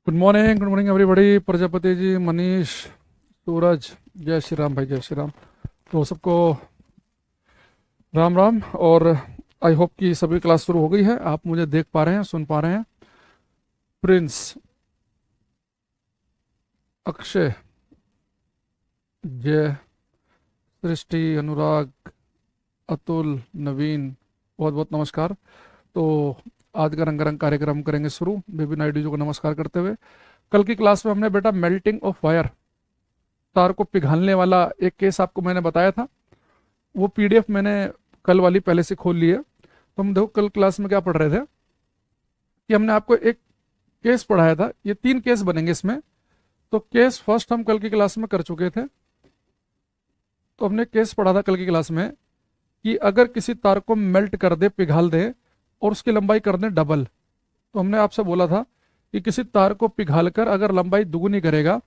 Good morning everybody. Prajapati ji, Manish, Suraj, जय श्री राम भाई, जय श्री राम। तो सबको राम राम। और आई होप कि सभी क्लास शुरू हो गई है, आप मुझे देख पा रहे हैं, सुन पा रहे हैं। प्रिंस, अक्षय, जय, सृष्टि, अनुराग, अतुल, नवीन, बहुत बहुत नमस्कार। तो आज का रंगारंग कार्यक्रम करेंगे शुरू, बेबी नायडू जी को नमस्कार करते हुए। कल की क्लास में हमने बेटा मेल्टिंग ऑफ वायर, तार को पिघलने वाला एक केस आपको मैंने बताया था। वो पीडीएफ मैंने कल वाली पहले से खोल ली है। तो हम देखो कल क्लास में क्या पढ़ रहे थे कि हमने आपको एक केस पढ़ाया था। ये 3 केस बनेंगे इसमें। तो केस फर्स्ट हम कल की क्लास में कर चुके थे। तो हमने केस पढ़ा था कल की क्लास में कि अगर किसी तार को मेल्ट कर दे, पिघाल दे और उसकी लंबाई कर दें डबल। तो हमने आपसे बोला था कि किसी तार को पिघालकर अगर लंबाई दुगुनी करेगा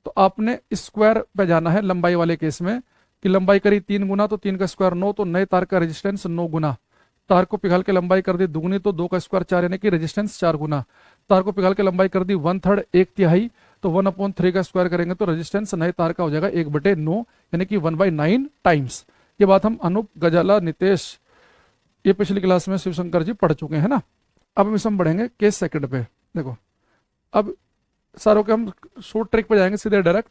तो आपने स्क्वायर पे जाना है लंबाई वाले केस में, कि लंबाई करी 3 गुना तो 3 का स्क्वायर 9, तो नए तार का रेजिस्टेंस 9 गुना। तार को पिघाल के लंबाई कर दी दुगुनी तो 2 का स्क्वायर 4, यानी कि रेजिस्टेंस 4 गुना। तार को पिघाल के लंबाई कर दी 1/3, 1/3, तो 1/3 का स्क्वायर करेंगे तो रेजिस्टेंस नए तार का हो जाएगा 1/9, यानी कि 1/9 टाइम्स। ये बात हम अनूप, गजाला, नितेश, ये पिछली क्लास में शिवशंकर जी पढ़ चुके हैं ना। अब हम इसमें बढ़ेंगे केस सेकंड पे। देखो अब सारों के हम शॉर्ट ट्रिक पे जाएंगे सीधे डायरेक्ट,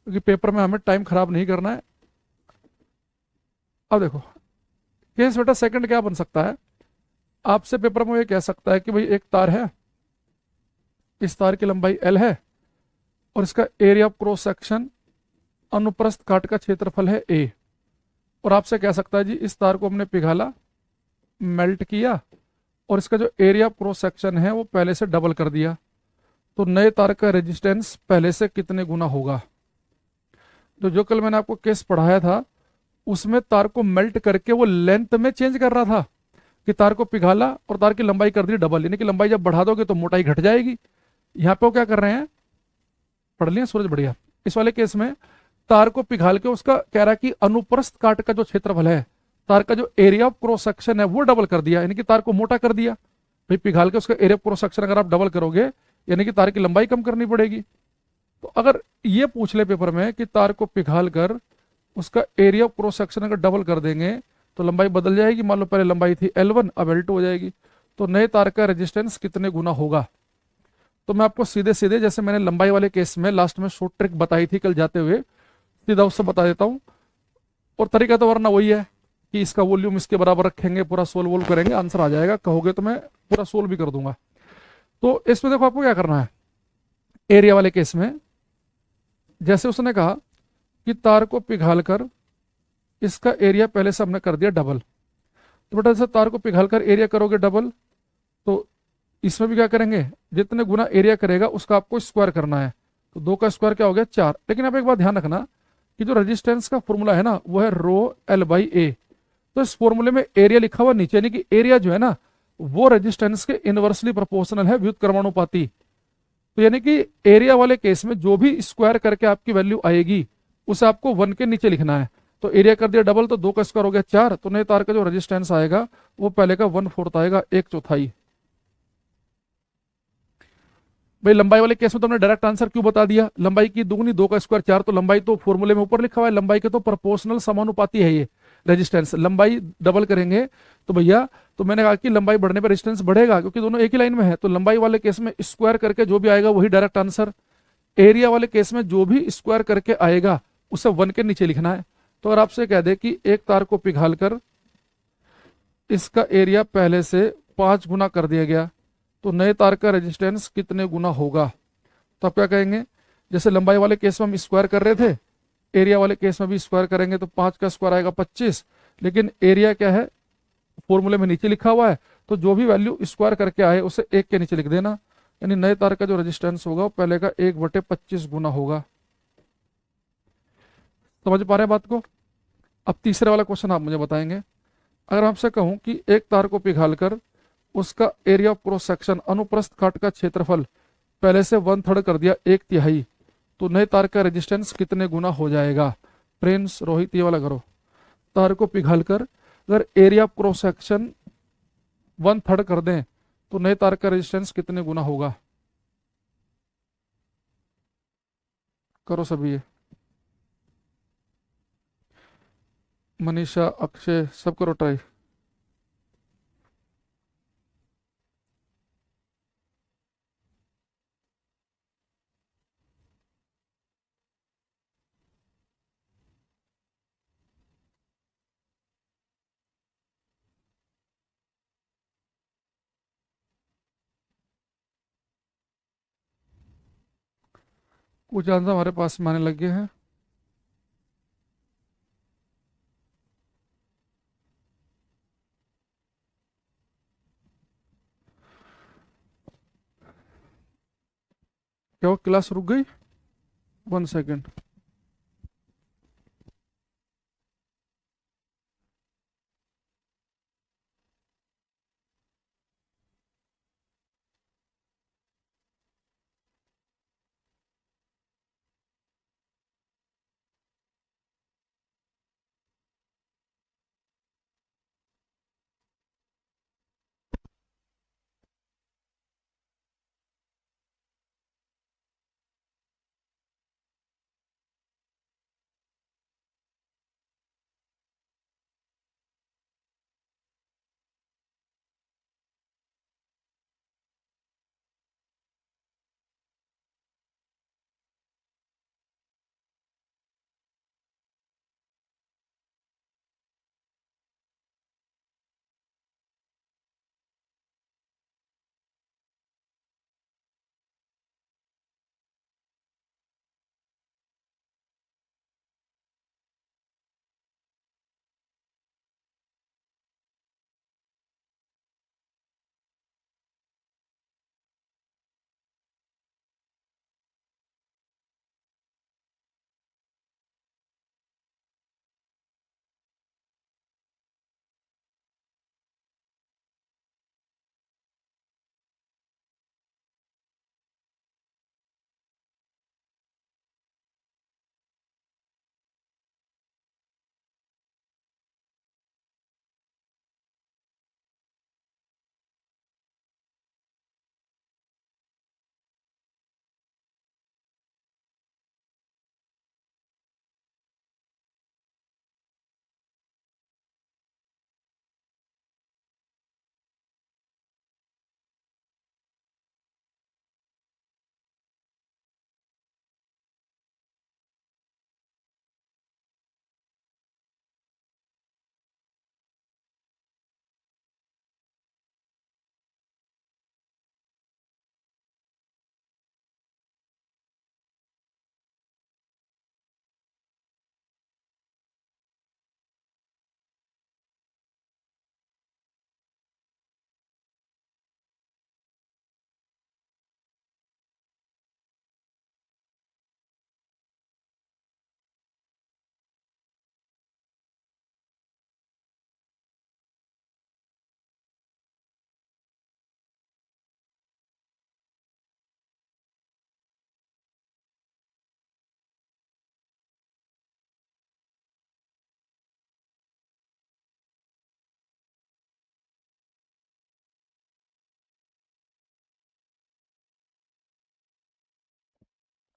क्योंकि पेपर में हमें टाइम खराब नहीं करना है। अब देखो केस बेटा सेकंड क्या बन सकता है। आपसे पेपर में ये कह सकता है कि भाई एक तार है, इस तार की लंबाई L है और इसका एरिया ऑफ क्रॉस सेक्शन, अनुप्रस्थ काट का क्षेत्रफल है A। और आपसे कह सकता है जी इस तार को हमने पिघाला, मेल्ट किया और इसका जो एरिया ऑफ क्रॉस सेक्शन है वो पहले से डबल कर दिया, तो नए तार का रेजिस्टेंस पहले से कितने गुना होगा। तो जो कल मैंने आपको केस पढ़ाया था उसमें तार को मेल्ट करके वो लेंथ में चेंज कर रहा था, कि तार को पिघाला और तार की लंबाई कर दी डबल, यानी कि लंबाई जब बढ़ा दोगे तो मोटाई घट जाएगी। यहाँ पे वो क्या कर रहे हैं, पढ़ लिया सूरज, बढ़िया। इस वाले केस में तार को पिघाल के उसका कह रहा है कि अनुप्रस्थ काट का जो क्षेत्रफल है, तार का जो एरिया ऑफ क्रॉस सेक्शन है वो डबल कर दिया, यानी कि तार को मोटा कर दिया। भाई पिघाल के उसका एरिया ऑफ क्रॉस सेक्शन अगर आप डबल करोगे यानी कि तार की लंबाई कम करनी पड़ेगी। तो अगर ये पूछ ले पेपर में कि तार को पिघाल कर उसका एरिया ऑफ क्रॉस सेक्शन अगर डबल कर देंगे तो लंबाई बदल जाएगी। मान लो पहले लंबाई थी L1, अब L2 हो जाएगी। तो नए तार का रेजिस्टेंस कितने गुना होगा। तो मैं आपको सीधे सीधे, जैसे मैंने लंबाई वाले केस में लास्ट में शॉर्ट ट्रिक बताई थी कल जाते हुए, सीधा उससे बता देता हूं। और तरीका तो वरना वही है कि इसका वॉल्यूम इसके बराबर रखेंगे, पूरा सोल्व वोल्व करेंगे, आंसर आ जाएगा। कहोगे तो मैं पूरा सोल्व भी कर दूंगा। तो इसमें देखो आपको क्या करना है। एरिया वाले केस में जैसे उसने कहा कि तार को पिघालकर इसका एरिया पहले से हमने कर दिया डबल, तो बेटा जैसे तार को पिघालकर एरिया करोगे डबल, तो इसमें भी क्या करेंगे, जितने गुना एरिया करेगा उसका आपको स्क्वायर करना है। तो 2 का स्क्वायर क्या हो गया 4। लेकिन आप एक बात ध्यान रखना कि जो रेजिस्टेंस का फॉर्मूला है ना वो है ρL/A। तो इस फॉर्मूले में एरिया लिखा हुआ नीचे, यानी कि एरिया जो है ना वो रेजिस्टेंस के इनवर्सली प्रोपोर्शनल है, व्युत्क्रमानुपाती। तो यानी कि एरिया वाले केस में जो भी स्क्वायर करके आपकी वैल्यू आएगी उसे आपको 1 के नीचे लिखना है। तो एरिया कर दिया डबल, तो 2 का स्क्वायर हो गया 4, तो नए तार का जो रेजिस्टेंस आएगा वो पहले का 1/4 आएगा, 1/4। भाई लंबाई वाले केस में तो हमने डायरेक्ट आंसर क्यों बता दिया, लंबाई की दुगनी 2 का स्क्वायर 4, तो लंबाई तो फॉर्मूले में ऊपर लिखा हुआ है, लंबाई के तो प्रोपोर्शनल समानुपाती है ये रेजिस्टेंस। लंबाई डबल करेंगे तो भैया, तो मैंने कहा कि लंबाई बढ़ने पर रेजिस्टेंस बढ़ेगा क्योंकि दोनों एक ही लाइन में है। तो लंबाई वाले केस में स्क्वायर करके जो भी आएगा वही डायरेक्ट आंसर। एरिया वाले केस में जो भी स्क्वायर करके आएगा उसे 1 के नीचे लिखना है। तो अगर आपसे कह दे कि एक तार को पिघालकर इसका एरिया पहले से 5 गुना कर दिया गया तो नए तार का रेजिस्टेंस कितने गुना होगा। तो आप क्या कहेंगे, जैसे लंबाई वाले केस में हम स्क्वायर कर रहे थे, एरिया वाले केस में भी स्क्वायर करेंगे तो 5 का स्क्वायर आएगा 25। लेकिन एरिया क्या है, फॉर्मूले में नीचे लिखा हुआ है, तो जो भी वैल्यू स्क्वायर करके आए उसे 1 के नीचे लिख देना, यानी नए तार का जो रेजिस्टेंस होगा वो पहले का 1/25 गुना होगा। समझ पा रहे हैं बात को। अब तीसरे वाला क्वेश्चन आप मुझे बताएंगे। अगर आपसे कहूं कि एक तार को पिघालकर उसका एरिया ऑफ क्रॉस सेक्शन, अनुप्रस्थ काट का क्षेत्रफल पहले से 1/3 कर दिया, 1/3, तो नए तार का रेजिस्टेंस कितने गुना हो जाएगा। प्रिंस, रोहित, ये वाला करो। तार को पिघालकर अगर एरिया ऑफ क्रॉस सेक्शन 1/3 कर दें तो नए तार का रेजिस्टेंस कितने गुना होगा। करो सभी ये। मनीषा, अक्षय, सब करो ट्राई। कुछ आंसर हमारे पास में आने लग गए हैं। क्या वो क्लास रुक गई? 1 second.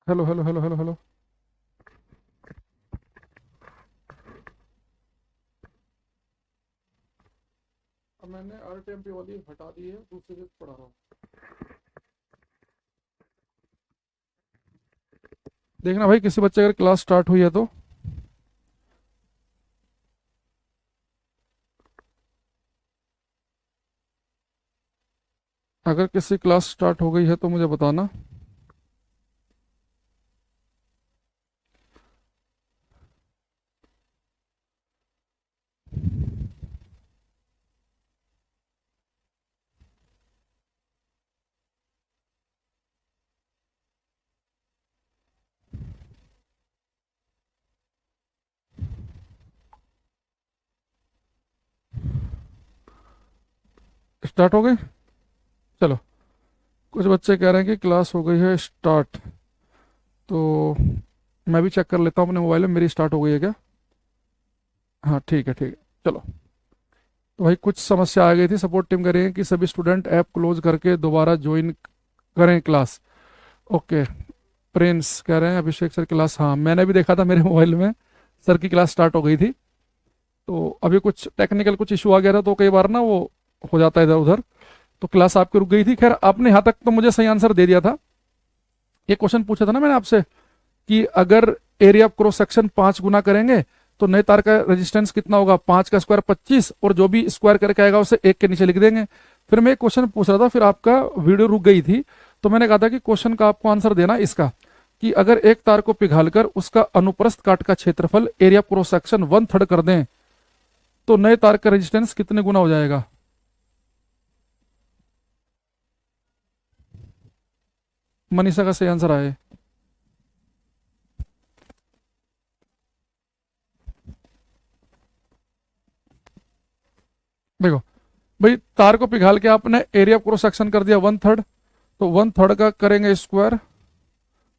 Hello hello hello hello hello. अब मैंने RTMP वाली हटा दी है, दूसरे से पढ़ा रहा हूँ। देखना भाई, किसी बच्चे अगर क्लास स्टार्ट हुई है तो। अगर किसी क्लास स्टार्ट हो गई है तो मुझे बताना। स्टार्ट हो गई? चलो। कुछ बच्चे कह रहे हैं कि क्लास हो गई है स्टार्ट, तो मैं भी चेक कर लेता हूँ अपने मोबाइल में, मेरी स्टार्ट हो गई है क्या? हाँ ठीक है, ठीक है। चलो। तो भाई कुछ समस्या आ गई थी, सपोर्ट टीम कह रही है कि सभी स्टूडेंट ऐप क्लोज करके दोबारा ज्वाइन करें क्लास। ओके। प्रिंस कह रहे हैं अभिषेक सर क्लास, हाँ मैंने भी देखा था मेरे मोबाइल में, सर की क्लास स्टार्ट हो गई थी। तो अभी कुछ टेक्निकल कुछ इशू आ गया था, तो कई बार ना वो हो जाता है इधर उधर, तो क्लास आपकी रुक गई थी। खैर आपने यहाँ तक तो मुझे सही आंसर दे दिया था। ये क्वेश्चन पूछा था ना मैंने आपसे कि अगर एरिया ऑफ क्रॉस सेक्शन 5 गुना करेंगे तो नए तार का रेजिस्टेंस कितना होगा, 5 का स्क्वायर 25, और जो भी स्क्वायर करके आएगा उसे 1 के नीचे लिख देंगे। फिर मैं एक क्वेश्चन पूछ रहा था, फिर आपका वीडियो रुक गई थी, तो मैंने कहा था कि क्वेश्चन का आपको आंसर देना इसका कि अगर एक तार को पिघालकर उसका अनुप्रस्थ काट का क्षेत्रफल एरिया ऑफ क्रॉस सेक्शन 1/3 कर दें तो नए तार का रेजिस्टेंस कितने गुना हो जाएगा। मनीषा का सही आंसर आए। देखो भाई, तार को पिघाल के आपने एरिया ऑफ क्रॉस सेक्शन कर दिया 1/3, तो 1/3 का करेंगे स्क्वायर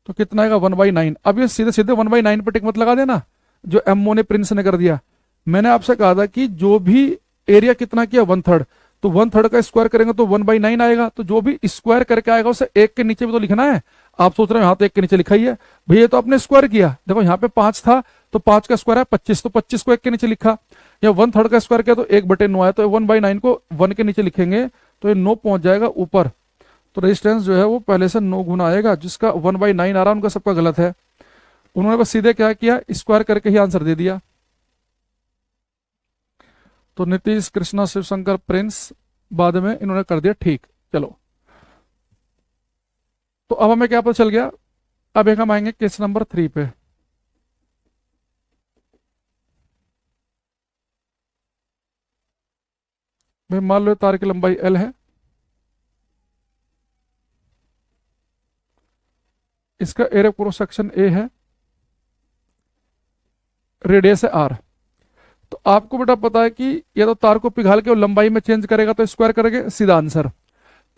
तो कितना आएगा 1/9। अब ये सीधे सीधे 1/9 पे टिक मत लगा देना जो एमओ ने प्रिंस ने कर दिया। मैंने आपसे कहा था कि जो भी एरिया कितना किया 1/3, तो 1/3 का स्क्वायर करेंगे तो 1/9 आएगा, तो जो भी स्क्वायर करके आएगा उसे 1 के नीचे भी तो लिखना है। आप सोच रहे हो यहाँ तो 1 के नीचे लिखा ही है, भैया तो आपने स्क्वायर किया, देखो यहाँ पे 5 था तो 5 का स्क्वायर है 25, तो 25 को 1 के नीचे लिखा, या 1/3 का स्क्वायर किया तो 1/9 आया, तो 1/9 को 1 के नीचे लिखेंगे तो ये 9 पहुंच जाएगा ऊपर। तो रेजिस्टेंस जो है वो पहले से 9 गुना आएगा। जिसका 1/9 आ रहा है उनका सबका गलत है, उन्होंने बस सीधे क्या किया, स्क्वायर करके ही आंसर दे दिया। तो नीतीश कृष्णा शिवशंकर प्रिंस बाद में इन्होंने कर दिया ठीक। चलो, तो अब हमें क्या पता चल गया। अब एक हम आएंगे केस नंबर 3 पे। भाई मान लो तार की लंबाई L है, इसका एरिया क्रॉस सेक्शन A है, रेडियस है R। तो आपको बेटा पता है कि या तो तार को पिघाल के और लंबाई में चेंज करेगा तो स्क्वायर करेंगे, सीधा आंसर।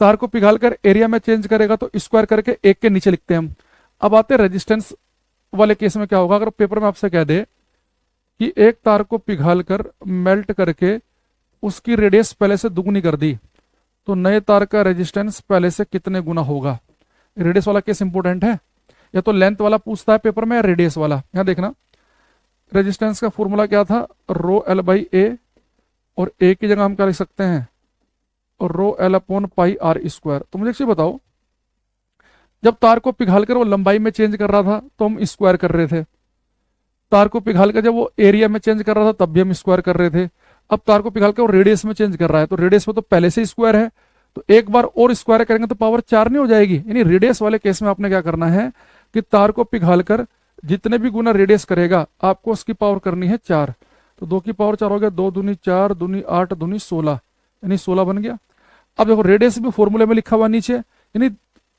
तार को पिघाल कर एरिया में चेंज करेगा तो स्क्वायर करके 1 के नीचे लिखते हैं हम। अब आते हैं रेजिस्टेंस वाले केस में क्या होगा। अगर पेपर में आपसे कह दे कि एक तार को पिघाल कर मेल्ट करके उसकी रेडियस पहले से दुगनी कर दी तो नए तार का रेजिस्टेंस पहले से कितने गुना होगा। रेडियस वाला केस इंपोर्टेंट है, या तो लेंथ वाला पूछता है पेपर में या रेडियस वाला। यहां देखना, रेजिस्टेंस का फॉर्मूला क्या था, रो एल बाई ए, और ए की जगह हम क्या लिख सकते हैं, और rho L upon pi r square. तो मुझे एक चीज बताओ, जब तार को पिघालकर वो लंबाई में चेंज कर रहा था तो हम स्क्वायर कर रहे थे, तार को पिघालकर जब वो एरिया में चेंज कर रहा था तब भी हम स्क्वायर कर रहे थे। अब तार को पिघालकर वो रेडियस में चेंज कर रहा है तो रेडियस में तो पहले से ही स्क्वायर है, तो एक बार और स्क्वायर करेंगे तो पावर 4 नहीं हो जाएगी। यानी रेडियस वाले केस में आपने क्या करना है कि तार को पिघालकर जितने भी गुना रेडियस करेगा आपको उसकी पावर करनी है 4। तो 2 की पावर 4 हो गया, 2 दूनी 4, दूनी 8, दूनी 16, यानी 16 बन गया। अब देखो रेडियस भी फॉर्मूले में लिखा हुआ नीचे, यानी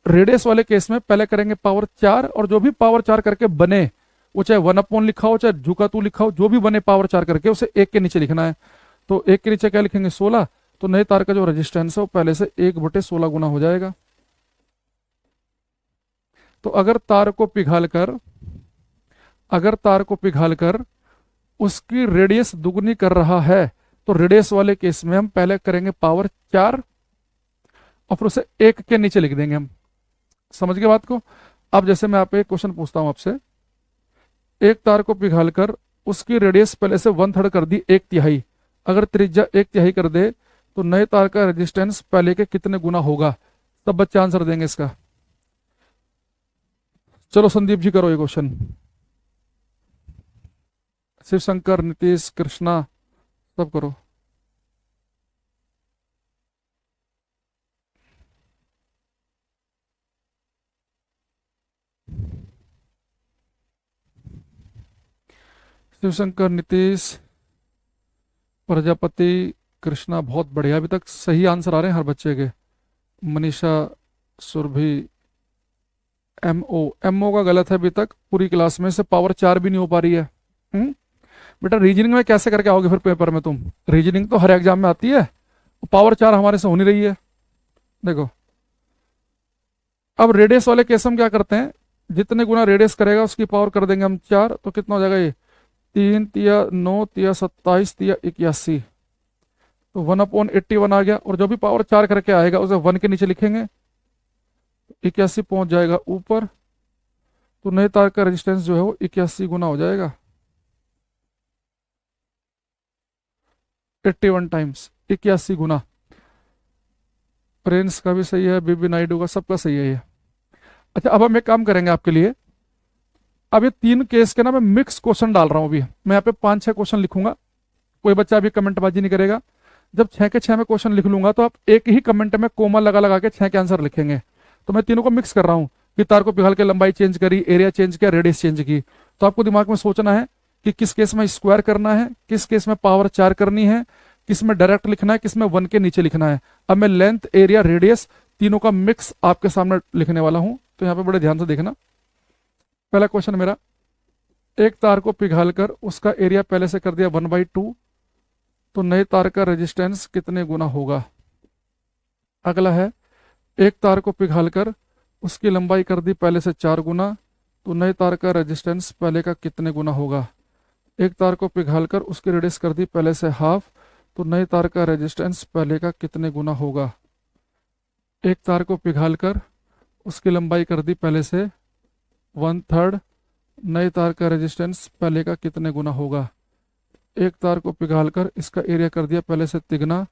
रेडियस वाले केस में पहले करेंगे पावर 4, और जो भी पावर 4 करके बने वो चाहे 1 अपॉन लिखा हो चाहे झुका तू लिखा हो, जो भी बने पावर 4 करके उसे 1 के नीचे लिखना है। तो 1 के नीचे क्या लिखेंगे 16, तो नए तार का जो रेजिस्टेंस है वो पहले से 1/16 गुना हो जाएगा। तो अगर तार को पिघालकर उसकी रेडियस दुगनी कर रहा है तो रेडियस वाले केस में हम पहले करेंगे पावर 4 और फिर उसे 1 के नीचे लिख देंगे हम। समझ गए बात को। अब जैसे मैं आप एक क्वेश्चन पूछता हूं आपसे, एक तार को पिघालकर उसकी रेडियस पहले से 1/3 कर दी 1/3, अगर त्रिज्या 1/3 कर दे तो नए तार का रेजिस्टेंस पहले के कितने गुना होगा। सब बच्चे आंसर देंगे इसका। चलो संदीप जी करो ये क्वेश्चन, शिव शंकर नीतीश कृष्णा सब करो। शिव शंकर नीतीश प्रजापति कृष्णा बहुत बढ़िया, अभी तक सही आंसर आ रहे हैं हर बच्चे के। मनीषा सुरभि एमओ का गलत है अभी तक पूरी क्लास में से, पावर 4 भी नहीं हो पा रही है। बेटा रीजनिंग में कैसे करके आओगे फिर पेपर में तुम, रीजनिंग तो हर एग्जाम में आती है, पावर 4 हमारे से हो नहीं रही है। देखो अब रेडियस वाले केस हम क्या करते हैं, जितने गुना रेडियस करेगा उसकी पावर कर देंगे हम 4, तो कितना हो जाएगा ये 3 तिया 9 तिया 27 तिया 81, तो 1/81 आ गया, और जो भी पावर 4 करके आएगा उसे 1 के नीचे लिखेंगे, 81 पहुंच जाएगा ऊपर। तो नए तार का रेजिस्टेंस जो है वो 81 गुना हो जाएगा, 81 टाइम्स, 81 गुना। प्रिंस का भी सही है, बीबी नायडू का, सबका सही है ये। अच्छा, अब हम एक काम करेंगे आपके लिए। अब ये 3 केस के ना मैं मिक्स क्वेश्चन डाल रहा हूँ अभी। मैं यहाँ पे 5-6 क्वेश्चन लिखूंगा, कोई बच्चा अभी कमेंटबाजी नहीं करेगा। जब 6 के 6 में क्वेश्चन लिख लूंगा तो आप एक ही कमेंट में कोमा लगा लगा के 6 के आंसर लिखेंगे। तो मैं तीनों को मिक्स कर रहा हूँ कि तार को पिघल के लंबाई चेंज करी, एरिया चेंज किया, रेडियस चेंज की। तो आपको दिमाग में सोचना है कि किस केस में स्क्वायर करना है, किस केस में पावर 4 करनी है, किस में डायरेक्ट लिखना है, किस में 1 के नीचे लिखना है। अब मैं लेंथ, एरिया, रेडियस तीनों का मिक्स आपके सामने लिखने वाला हूं, तो यहाँ पे बड़े ध्यान से देखना। पहला क्वेश्चन मेरा, एक तार को पिघालकर उसका एरिया पहले से कर दिया 1/2, तो नए तार का रेजिस्टेंस कितने गुना होगा। अगला है, एक तार को पिघालकर उसकी लंबाई कर दी पहले से 4 गुना, तो नए तार का रेजिस्टेंस पहले का कितने गुना होगा। एक तार को पिघालकर उसकी रेडियस कर दी पहले से हाफ, तो नए तार का रेजिस्टेंस पहले का कितने गुना होगा। एक तार को पिघालकर उसकी लंबाई कर दी पहले से 1/3, नए तार का रेजिस्टेंस पहले का कितने गुना होगा। एक तार को पिघालकर इसका एरिया कर दिया पहले से तिगना,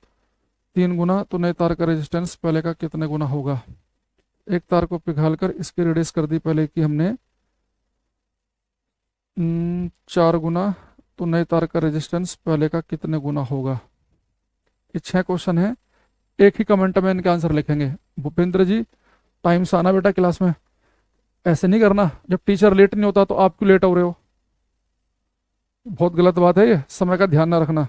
3 गुना, तो नए तार का रेजिस्टेंस पहले का कितने गुना होगा। एक तार को पिघालकर इसकी रेडियस कर दी पहले की हमने 4 गुना, तो नए तार का रेजिस्टेंस पहले का कितने गुना होगा। ये 6 क्वेश्चन है, एक ही कमेंट में इनके आंसर लिखेंगे। भूपेंद्र जी, टाइम से आना बेटा क्लास में, ऐसे नहीं करना। जब टीचर लेट नहीं होता तो आप क्यों लेट हो रहे हो, बहुत गलत बात है ये, समय का ध्यान ना रखना।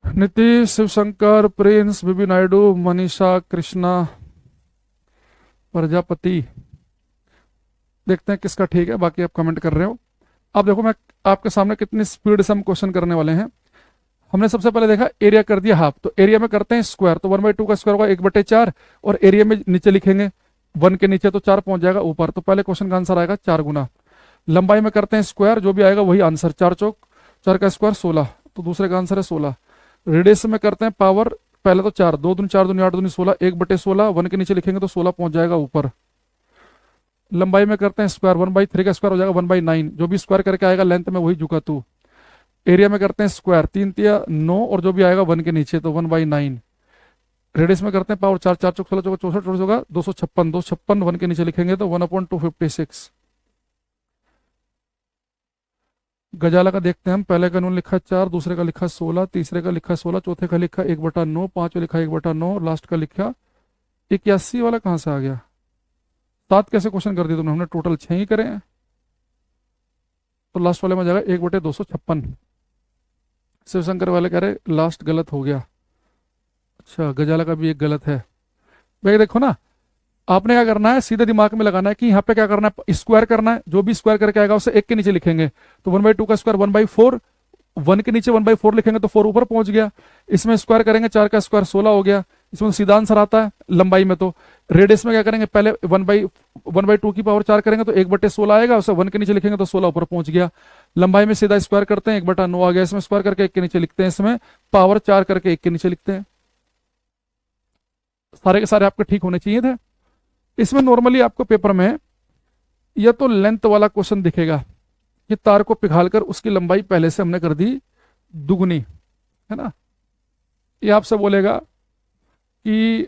नीतीश, शिवशंकर, प्रिंस, बीबी नायडू, मनीषा, कृष्णा, प्रजापति। देखते हैं किसका ठीक है, बाकी आप कमेंट कर रहे हो। अब देखो मैं आपके सामने कितनी स्पीड से हम क्वेश्चन करने वाले हैं। हमने सबसे पहले देखा एरिया कर दिया हाफ, तो एरिया में करते हैं स्क्वायर, तो 1/2 का स्क्वायर होगा 1/4, और एरिया में नीचे लिखेंगे 1 के नीचे, तो 4 पहुंच जाएगा ऊपर। तो पहले क्वेश्चन का आंसर आएगा 4 गुना। लंबाई में करते हैं स्क्वायर, जो भी आएगा वही आंसर, 4 चौक 4 का स्क्वायर 16, तो दूसरे का आंसर है 16। रेडियस में करते हैं पावर, पहले तो 4, 2 दूनी 4 दूनी 8 दूनी 16, 1/16, 1 के नीचे लिखेंगे तो 16 पहुंच जाएगा ऊपर। लंबाई में करते हैं स्क्वायर, 1/3 का स्क्वायर हो जाएगा 1/9, जो भी स्क्वायर करके आएगा लेंथ में वही झुका तू। एरिया में करते हैं स्क्वायर, 3 तिया 9, और जो भी आएगा 1 के नीचे तो 1/9। रेडियस में करते हैं पावर, 4 4 चौक 16 चौक 64 होगा 256, 256 1 के नीचे लिखेंगे तो 1/256। गजाला का देखते हैं हम, पहले का नून लिखा 4, दूसरे का लिखा 16, तीसरे का लिखा 16, चौथे का लिखा 1/9, पांचवा लिखा 1/9, लास्ट का लिखा 81 वाला कहाँ से आ गया। 7 कैसे क्वेश्चन कर दिए तुमने, हमने टोटल 6 ही करे हैं, तो लास्ट वाले में जाएगा 1/256। शिवशंकर वाले कह रहे लास्ट गलत हो गया, अच्छा, गजाला का भी एक गलत है। भाई देखो ना, आपने क्या करना है, सीधे दिमाग में लगाना है कि यहाँ पे क्या करना है, स्क्वायर करना है। जो भी स्क्वायर करके आएगा उसे एक के नीचे लिखेंगे। तो 1/2 का स्क्वायर 1/4, 1 के नीचे 1/4 लिखेंगे तो 4 ऊपर पहुंच गया। इसमें स्क्वायर करेंगे, 4 का स्क्वायर 16 हो गया। इसमें तो सीधा आंसर आता है लंबाई में। तो रेडियस में क्या करेंगे, पहले 1/2 की पावर 4 करेंगे तो 1/16 आएगा, उसे 1 के नीचे लिखेंगे तो 16 ऊपर पहुंच गया। लंबाई में सीधा स्क्वायर करते हैं, 1/9 आ गया। इसमें स्क्वायर करके 1 के नीचे लिखते हैं, इसमें पावर 4 करके 1 के नीचे लिखते हैं। सारे के सारे आपके ठीक होने चाहिए थे। इसमें नॉर्मली आपको पेपर में या तो लेंथ वाला क्वेश्चन दिखेगा कि तार को पिघालकर उसकी लंबाई पहले से हमने कर दी दुगनी, है ना। ये आपसे बोलेगा कि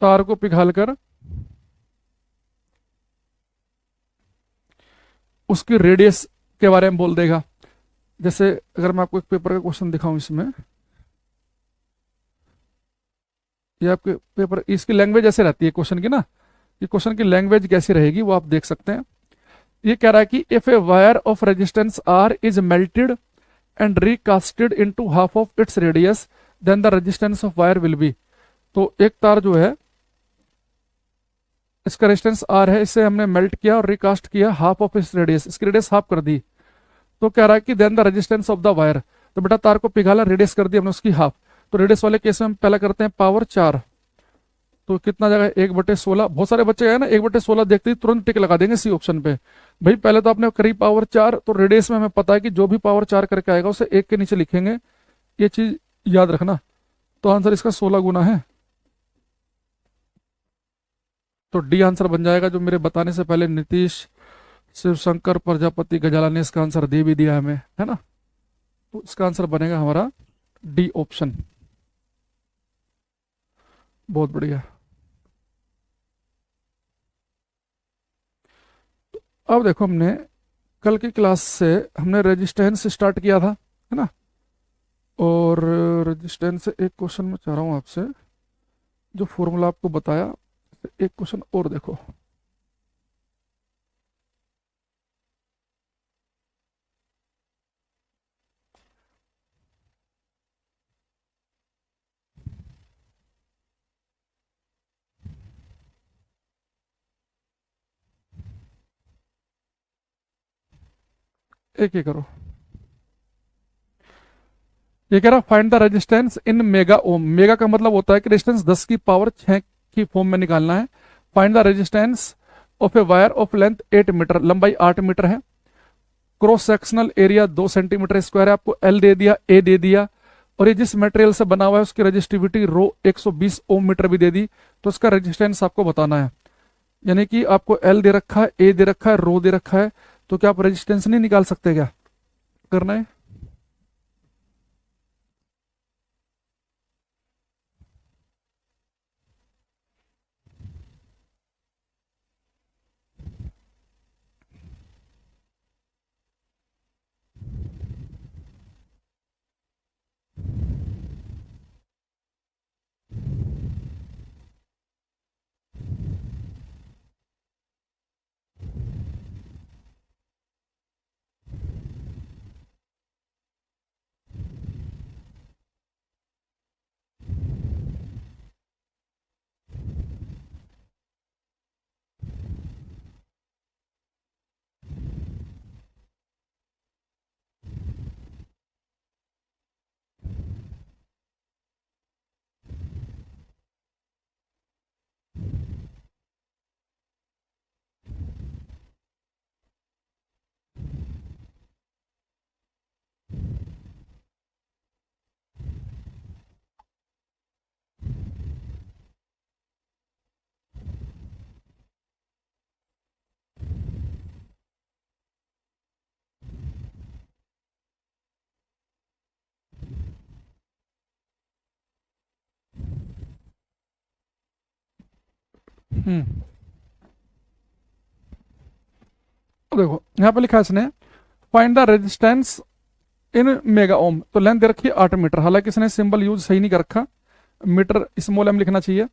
तार को पिघालकर उसकी रेडियस के बारे में बोल देगा। जैसे अगर मैं आपको एक पेपर का क्वेश्चन दिखाऊं, इसमें ये आपके पेपर, इसकी लैंग्वेज ऐसे रहती है क्वेश्चन की ना, ये क्वेश्चन की लैंग्वेज कैसी रहेगी वो आप देख सकते हैं। ये कह रहा है कि if a wire of resistance R is melted and recasted into half of its radius then the resistance of wire will be. तो एक तार जो है, इसका रेजिस्टेंस आर है, इसे हमने मेल्ट किया और रिकास्ट किया हाफ ऑफ इट्स रेडियस, इसकी रेडियस हाफ कर दी। तो कह रहा है कि then the resistance of the wire, तो बेटा तार को पिघाला, रेडियस कर दी हमने उसकी हाफ। तो रेडियस वाले केस में हम पहला करते हैं पावर 4। तो कितना जाएगा, 1/16। बहुत सारे बच्चे हैं ना 1/16 देखते ही तुरंत टिक लगा देंगे सी ऑप्शन पे। भाई पहले तो आपने करी पावर 4, तो रेडियस में हमें पता है कि जो भी पावर 4 करके आएगा उसे 1 के नीचे लिखेंगे, ये चीज याद रखना। तो आंसर इसका 16 गुना है। तो डी आंसर बन जाएगा, जो मेरे बताने से पहले नीतीश, शिवशंकर, प्रजापति, गजाला ने इसका आंसर दे भी दिया हमें, है ना। तो इसका आंसर बनेगा हमारा डी ऑप्शन। बहुत बढ़िया। अब देखो, हमने कल की क्लास से हमने रेजिस्टेंस स्टार्ट किया था, है ना। और रेजिस्टेंस से एक क्वेश्चन मैं चाह रहा हूँ आपसे, जो फॉर्मूला आपको बताया, एक क्वेश्चन और देखो। एक ही करो। ये कह रहा find the resistance in mega ohm. Mega का मतलब होता है कि रेजिस्टेंस 10 की पावर 6 की फॉर्म में निकालना है। Find the resistance of a wire of length 8 metre, लंबाई 8 मीटर है। Cross sectional area 2 centimetre square है। आपको एल दे दिया, ए दे दिया, और ये जिस मटेरियल से बना हुआ है उसकी रेजिस्टिविटी रो 120 ओम मीटर भी दे दी। तो इसका रेजिस्टेंस आपको बताना है। यानी कि आपको एल दे रखा है, ए दे रखा है, रो दे रखा है, तो क्या आप रेजिस्टेंस नहीं निकाल सकते? क्या करना है? हम्म। तो देखो यहाँ पे लिखा है इसने, find the resistance in mega ohm. तो लेंथ दे रखी है 8 मीटर, हालांकि इसने सिंबल यूज सही नहीं कर रखा, मीटर स्मॉल एम लिखना चाहिए।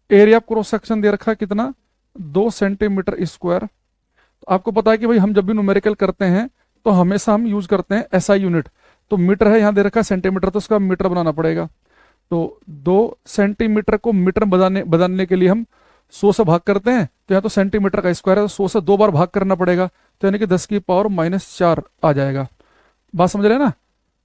एरिया क्रॉस सेक्शन दे रखा है कितना, 2 सेंटीमीटर स्क्वायर। तो आपको पता है कि भाई हम जब भी न्यूमेरिकल करते हैं तो हमेशा हम यूज करते हैं एसआई यूनिट। तो मीटर है, यहाँ दे रखा है सेंटीमीटर, तो उसका मीटर बनाना पड़ेगा। तो 2 सेंटीमीटर को मीटर में बदलने के लिए हम 100 से भाग करते हैं, तो यहाँ तो सेंटीमीटर का स्क्वायर है, तो 100 से 2 बार भाग करना पड़ेगा, तो यानी कि 10⁻⁻⁴ आ जाएगा। बात समझ रहे हैं ना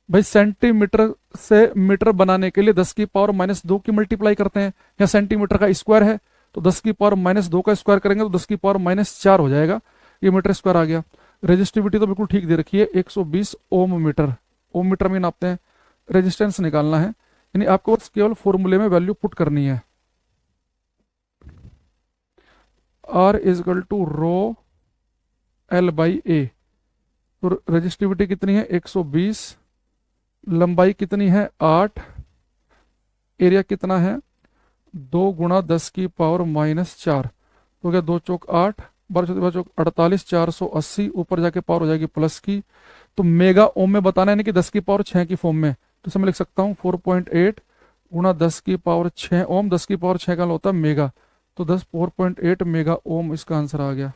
भाई? सेंटीमीटर से मीटर बनाने के लिए 10⁻² की मल्टीप्लाई करते हैं, यहाँ सेंटीमीटर का स्क्वायर है, तो 10⁻² का स्क्वायर करेंगे तो 10⁻⁴ हो जाएगा, ये मीटर स्क्वायर आ गया। रेजिस्टिविटी तो बिल्कुल ठीक दे रखी है, 120 ओम मीटर, ओम मीटर में नापते हैं। रेजिस्टेंस निकालना है, यानी आपको बस केवल फॉर्मूले में वैल्यू पुट करनी है। R = ρ/L/A। तो रेजिस्टिविटी कितनी है? 120, लंबाई कितनी है? 8, एरिया कितना है? 2 × 10⁻⁻⁴, तो क्या 2 चौक 8, 12 चौक 48, 480, ऊपर जाके पावर हो जाएगी प्लस की। तो मेगा ओम में बताना है, यानी कि 10⁶ की फॉर्म में, तो इसे मैं लिख सकता हूँ 4.8 × 10⁶ ओम, 10⁶ का होता है मेगा, तो 4.8 मेगा ओम इसका आंसर आ गया,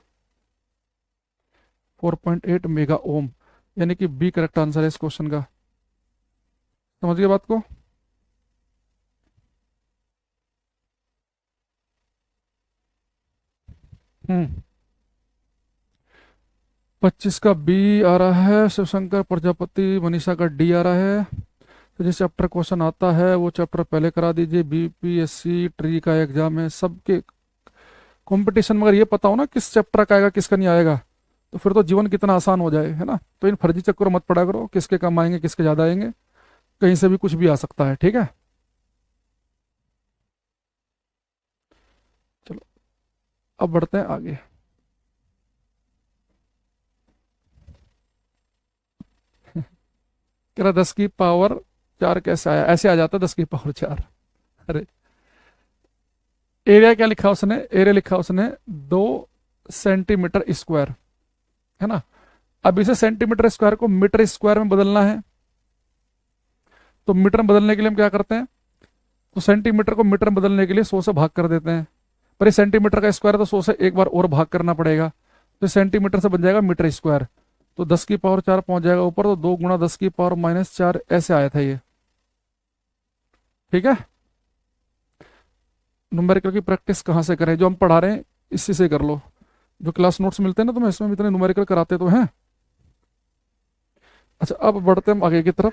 4.8 मेगा ओम, यानी कि बी करेक्ट आंसर है इस क्वेश्चन का। समझ गए बात को? हम्म 25 का बी आ रहा है, शिवशंकर प्रजापति, मनीषा का डी आ रहा है। तो जिस चैप्टर क्वेश्चन आता है वो चैप्टर पहले करा दीजिए। बीपीएससी ट्री का एग्जाम है, सबके कंपटीशन में अगर ये पता हो ना किस चैप्टर का आएगा किसका नहीं आएगा, तो फिर तो जीवन कितना आसान हो जाए, है ना? तो इन फर्जी चक्करों मत पड़ा करो, किसके कम आएंगे किसके ज़्यादा आएंगे, कहीं से भी कुछ भी आ सकता है, ठीक है? चलो अब बढ़ते हैं आगे। कह रहा 10⁻⁴ कैसे आया? ऐसे आ जाता है 10⁻⁴। अरे एरिया क्या लिखा उसने? एरिया लिखा उसने 2 सेंटीमीटर स्क्वायर, है ना? अब इसे सेंटीमीटर स्क्वायर को मीटर स्क्वायर में बदलना है, तो मीटर में बदलने के लिए हम क्या करते हैं? तो सेंटीमीटर को मीटर में बदलने के लिए 100 से भाग कर देते हैं, पर ये सेंटीमीटर का स्क्वायर है तो 100 से एक बार और भाग करना पड़ेगा, तो सेंटीमीटर से बन जाएगा मीटर स्क्वायर, तो 10⁻⁴ पहुंच जाएगा ऊपर, तो 2 × 10⁻⁻⁴ ऐसे आया था ये, ठीक है? न्यूमेरिकल की प्रैक्टिस कहाँ से करें? जो हम पढ़ा रहे हैं इसी से कर लो, जो क्लास नोट्स मिलते हैं ना तुम्हें, इसमें भी इतने न्यूमेरिकल कराते तो हैं। अच्छा अब बढ़ते हैं हम आगे की तरफ।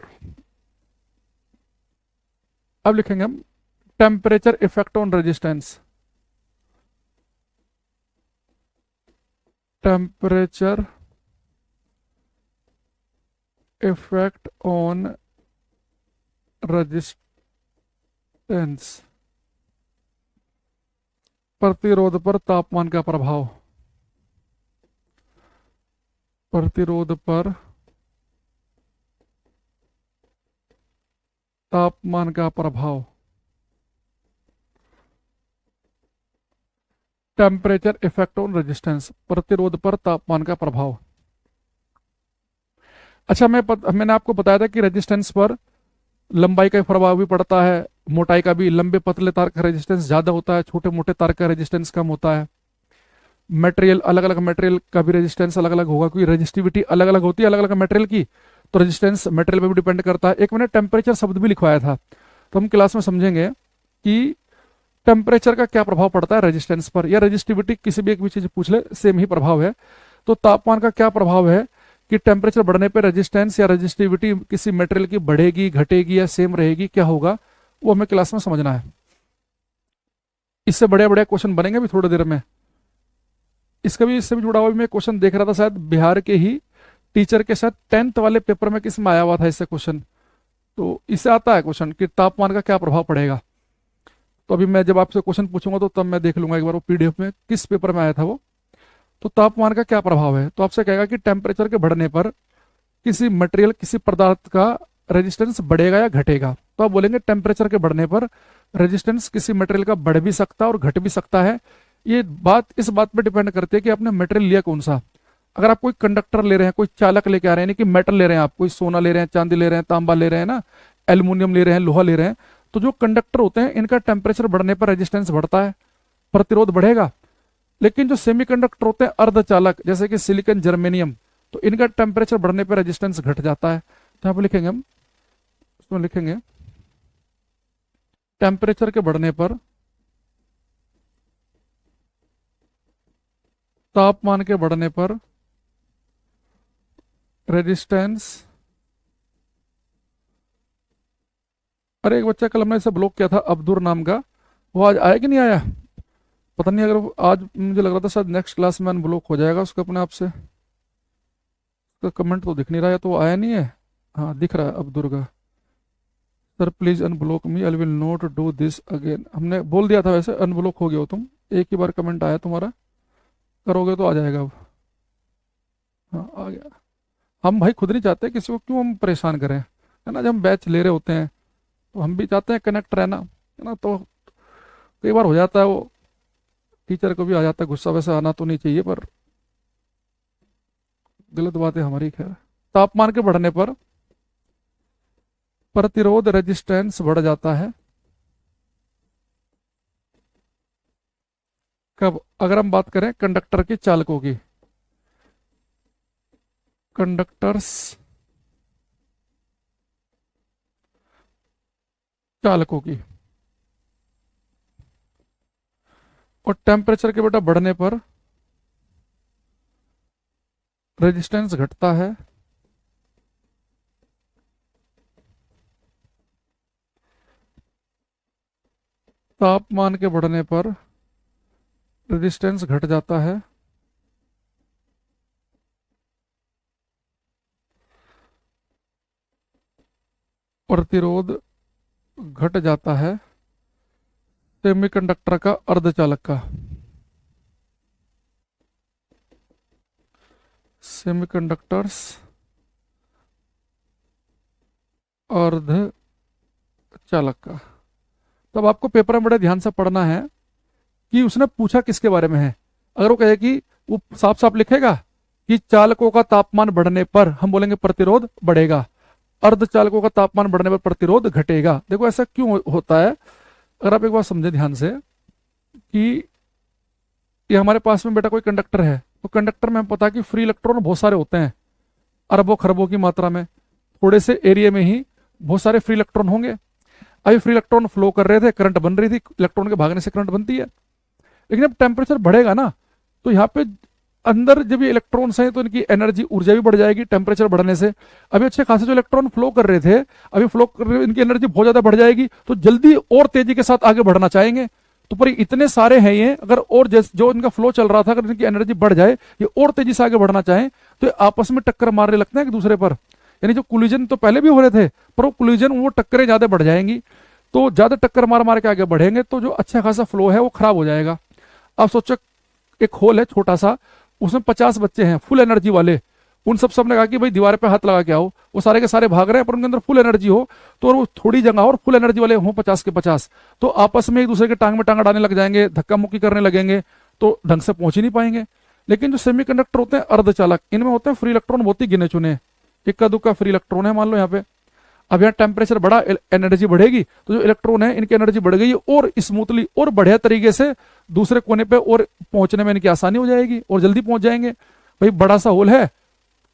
अब लिखेंगे हम temperature effect on resistance. Temperature effect on resistance, प्रतिरोध पर तापमान का प्रभाव, प्रतिरोध पर तापमान का प्रभाव, टेम्परेचर इफेक्ट ऑन रेजिस्टेंस, प्रतिरोध पर तापमान का प्रभाव। अच्छा मैंने आपको बताया था कि रेजिस्टेंस पर लंबाई का प्रभाव भी पड़ता है, मोटाई का भी। लंबे पतले तार का रेजिस्टेंस ज्यादा होता है, छोटे मोटे तार का रेजिस्टेंस कम होता है। मटेरियल अलग अलग मटेरियल का भी रेजिस्टेंस अलग अलग होगा, क्योंकि रेजिस्टिविटी अलग अलग होती है अलग अलग मटेरियल की, तो रेजिस्टेंस मटेरियल पर भी डिपेंड करता है। एक मैंने टेम्परेचर शब्द भी लिखवाया था, तो हम क्लास में समझेंगे कि टेम्परेचर का क्या प्रभाव पड़ता है रेजिस्टेंस पर, या रेजिस्टिविटी किसी भी एक भी चीज पूछ ले सेम ही प्रभाव है। तो तापमान का क्या प्रभाव है कि टेम्परेचर बढ़ने पर रेजिस्टेंस या रेजिस्टिविटी किसी मटेरियल की बढ़ेगी घटेगी या सेम रहेगी, क्या होगा, वो हमें क्लास में समझना है। इससे बड़े बड़े क्वेश्चन बनेंगे अभी थोड़ी देर में। इससे भी जुड़ा हुआ मैं क्वेश्चन देख रहा था, शायद बिहार के ही टीचर के साथ 10th वाले पेपर में किस में आया हुआ था इससे क्वेश्चन। तो इससे आता है क्वेश्चन कि तापमान का क्या प्रभाव पड़ेगा। तो अभी मैं जब आपसे क्वेश्चन पूछूंगा तो तब मैं देख लूंगा एक बार वो पीडीएफ में किस पेपर में आया था वो। तो तापमान का क्या प्रभाव है, तो आपसे कहेगा कि टेम्परेचर के बढ़ने पर किसी मटेरियल किसी पदार्थ का रेजिस्टेंस बढ़ेगा या घटेगा। तो आप बोलेंगे टेम्परेचर के बढ़ने पर रेजिस्टेंस किसी मटेरियल का बढ़ भी सकता है और घट भी सकता है। ये बात इस बात पर डिपेंड करती है कि आपने मटेरियल लिया कौन सा। अगर आप कोई कंडक्टर ले रहे हैं, कोई चालक लेके आ रहे हैं, यानी कि मेटल ले रहे हैं, आप कोई सोना ले रहे हैं, चांदी ले रहे हैं, तांबा ले रहे हैं ना, एल्यूमिनियम ले रहे हैं, लोहा ले रहे हैं, तो जो कंडक्टर होते हैं इनका टेम्परेचर बढ़ने पर रेजिस्टेंस बढ़ता है, प्रतिरोध बढ़ेगा। लेकिन जो सेमीकंडक्टर होते हैं अर्धचालक, जैसे कि सिलिकॉन, जर्मेनियम, तो इनका टेम्परेचर बढ़ने पर रेजिस्टेंस घट जाता है। यहाँ पे लिखेंगे हम, इसमें लिखेंगे टेम्परेचर के बढ़ने पर, तापमान के बढ़ने पर रेजिस्टेंस। अरे एक बच्चा कल हमने इसे ब्लॉक किया था, अब्दुर नाम का, वो आज आया कि नहीं आया पता नहीं। अगर वो आज, मुझे लग रहा था शायद नेक्स्ट क्लास में अनब्लॉक हो जाएगा उसका अपने आप से। उसका कमेंट तो दिख नहीं रहा है, तो वो आया नहीं है। हाँ दिख रहा है अब्दुर का। Sir please unblock me, I will not do this again. हमने बोल दिया था वैसे, अनब्लॉक हो गया हो तुम, एक ही बार कमेंट आया तुम्हारा, करोगे तो आ जाएगा अब। हाँ आ गया। हम भाई खुद नहीं चाहते किसी को क्यों हम परेशान करें, है ना। जब हम बैच ले रहे होते हैं तो हम भी चाहते हैं कनेक्ट रहना, है ना। तो कई बार हो जाता है वो, टीचर को भी आ जाता है गुस्सा, वैसे आना तो नहीं चाहिए पर गलत बात है हमारी। खैर, तापमान के बढ़ने पर प्रतिरोध रेजिस्टेंस बढ़ जाता है। कब? अगर हम बात करें कंडक्टर के चालकों की, कंडक्टर्स चालकों की, और टेम्परेचर के बेटा बढ़ने पर रेजिस्टेंस घटता है। तापमान के बढ़ने पर रेजिस्टेंस घट जाता है। प्रतिरोध घट जाता है सेमीकंडक्टर का, अर्धचालक का। सेमीकंडक्टर्स अर्धचालक का। तब आपको पेपर में बड़े ध्यान से पढ़ना है कि उसने पूछा किसके बारे में है। अगर वो कहे कि, वो साफ साफ लिखेगा कि चालकों का तापमान बढ़ने पर, हम बोलेंगे प्रतिरोध बढ़ेगा, अर्धचालकों का तापमान बढ़ने पर प्रतिरोध घटेगा। देखो ऐसा क्यों होता है, अगर आप एक बार समझे ध्यान से कि ये हमारे पास में बेटा कोई कंडक्टर है, तो कंडक्टर में हम पता है कि फ्री इलेक्ट्रॉन बहुत सारे होते हैं, अरबों खरबों की मात्रा में, थोड़े से एरिया में ही बहुत सारे फ्री इलेक्ट्रॉन होंगे। अभी फ्री इलेक्ट्रॉन फ्लो कर रहे थे, करंट बन रही थी, इलेक्ट्रॉन के भागने से करंट बनती है। लेकिन अब टेम्परेचर बढ़ेगा ना, तो यहाँ पे अंदर जब ये इलेक्ट्रॉन्स हैं तो इनकी एनर्जी, ऊर्जा भी बढ़ जाएगी टेम्परेचर बढ़ने से। अभी अच्छे खासे जो इलेक्ट्रॉन फ्लो कर रहे थे, अभी फ्लो कर रहे, इनकी एनर्जी बहुत ज्यादा बढ़ जाएगी, तो जल्दी और तेजी के साथ आगे बढ़ना चाहेंगे। तो पर इतने सारे हैं ये, अगर और जो इनका फ्लो चल रहा था, अगर इनकी एनर्जी बढ़ जाए, ये और तेजी से आगे बढ़ना चाहें, तो ये आपस में टक्कर मारने लगते हैं एक दूसरे पर। यानी जो कोलिजन तो पहले भी हो रहे थे, पर वो कोलिजन, वो टक्करें ज्यादा बढ़ जाएंगी, तो ज्यादा टक्कर मार मार के आगे बढ़ेंगे, तो जो अच्छा खासा फ्लो है वो खराब हो जाएगा। आप सोचो एक होल है छोटा सा, उसमें 50 बच्चे हैं फुल एनर्जी वाले, उन सबने कहा कि भाई दीवार पे हाथ लगा के आओ, वो सारे के सारे भाग रहे हैं, पर उनके अंदर फुल एनर्जी हो, तो वो थोड़ी जगह और फुल एनर्जी वाले हों 50 के 50, तो आपस में एक दूसरे के टांग में टांग अड़ाने लग जाएंगे, धक्का मुक्की करने लगेंगे, तो ढंग से पहुंच ही नहीं पाएंगे। लेकिन जो सेमीकंडक्टर होते हैं अर्धचालक, इनमें होते हैं फ्री इलेक्ट्रॉन बहुत ही गिने चुने, इक्का दुक्का फ्री इलेक्ट्रॉन है मान लो यहाँ पे। अब यहाँ टेम्परेचर बढ़ा, एनर्जी बढ़ेगी, तो जो इलेक्ट्रॉन है इनकी एनर्जी बढ़ गई और स्मूथली और बढ़िया तरीके से दूसरे कोने पे और पहुंचने में इनकी आसानी हो जाएगी और जल्दी पहुंच जाएंगे। भाई बड़ा सा होल है,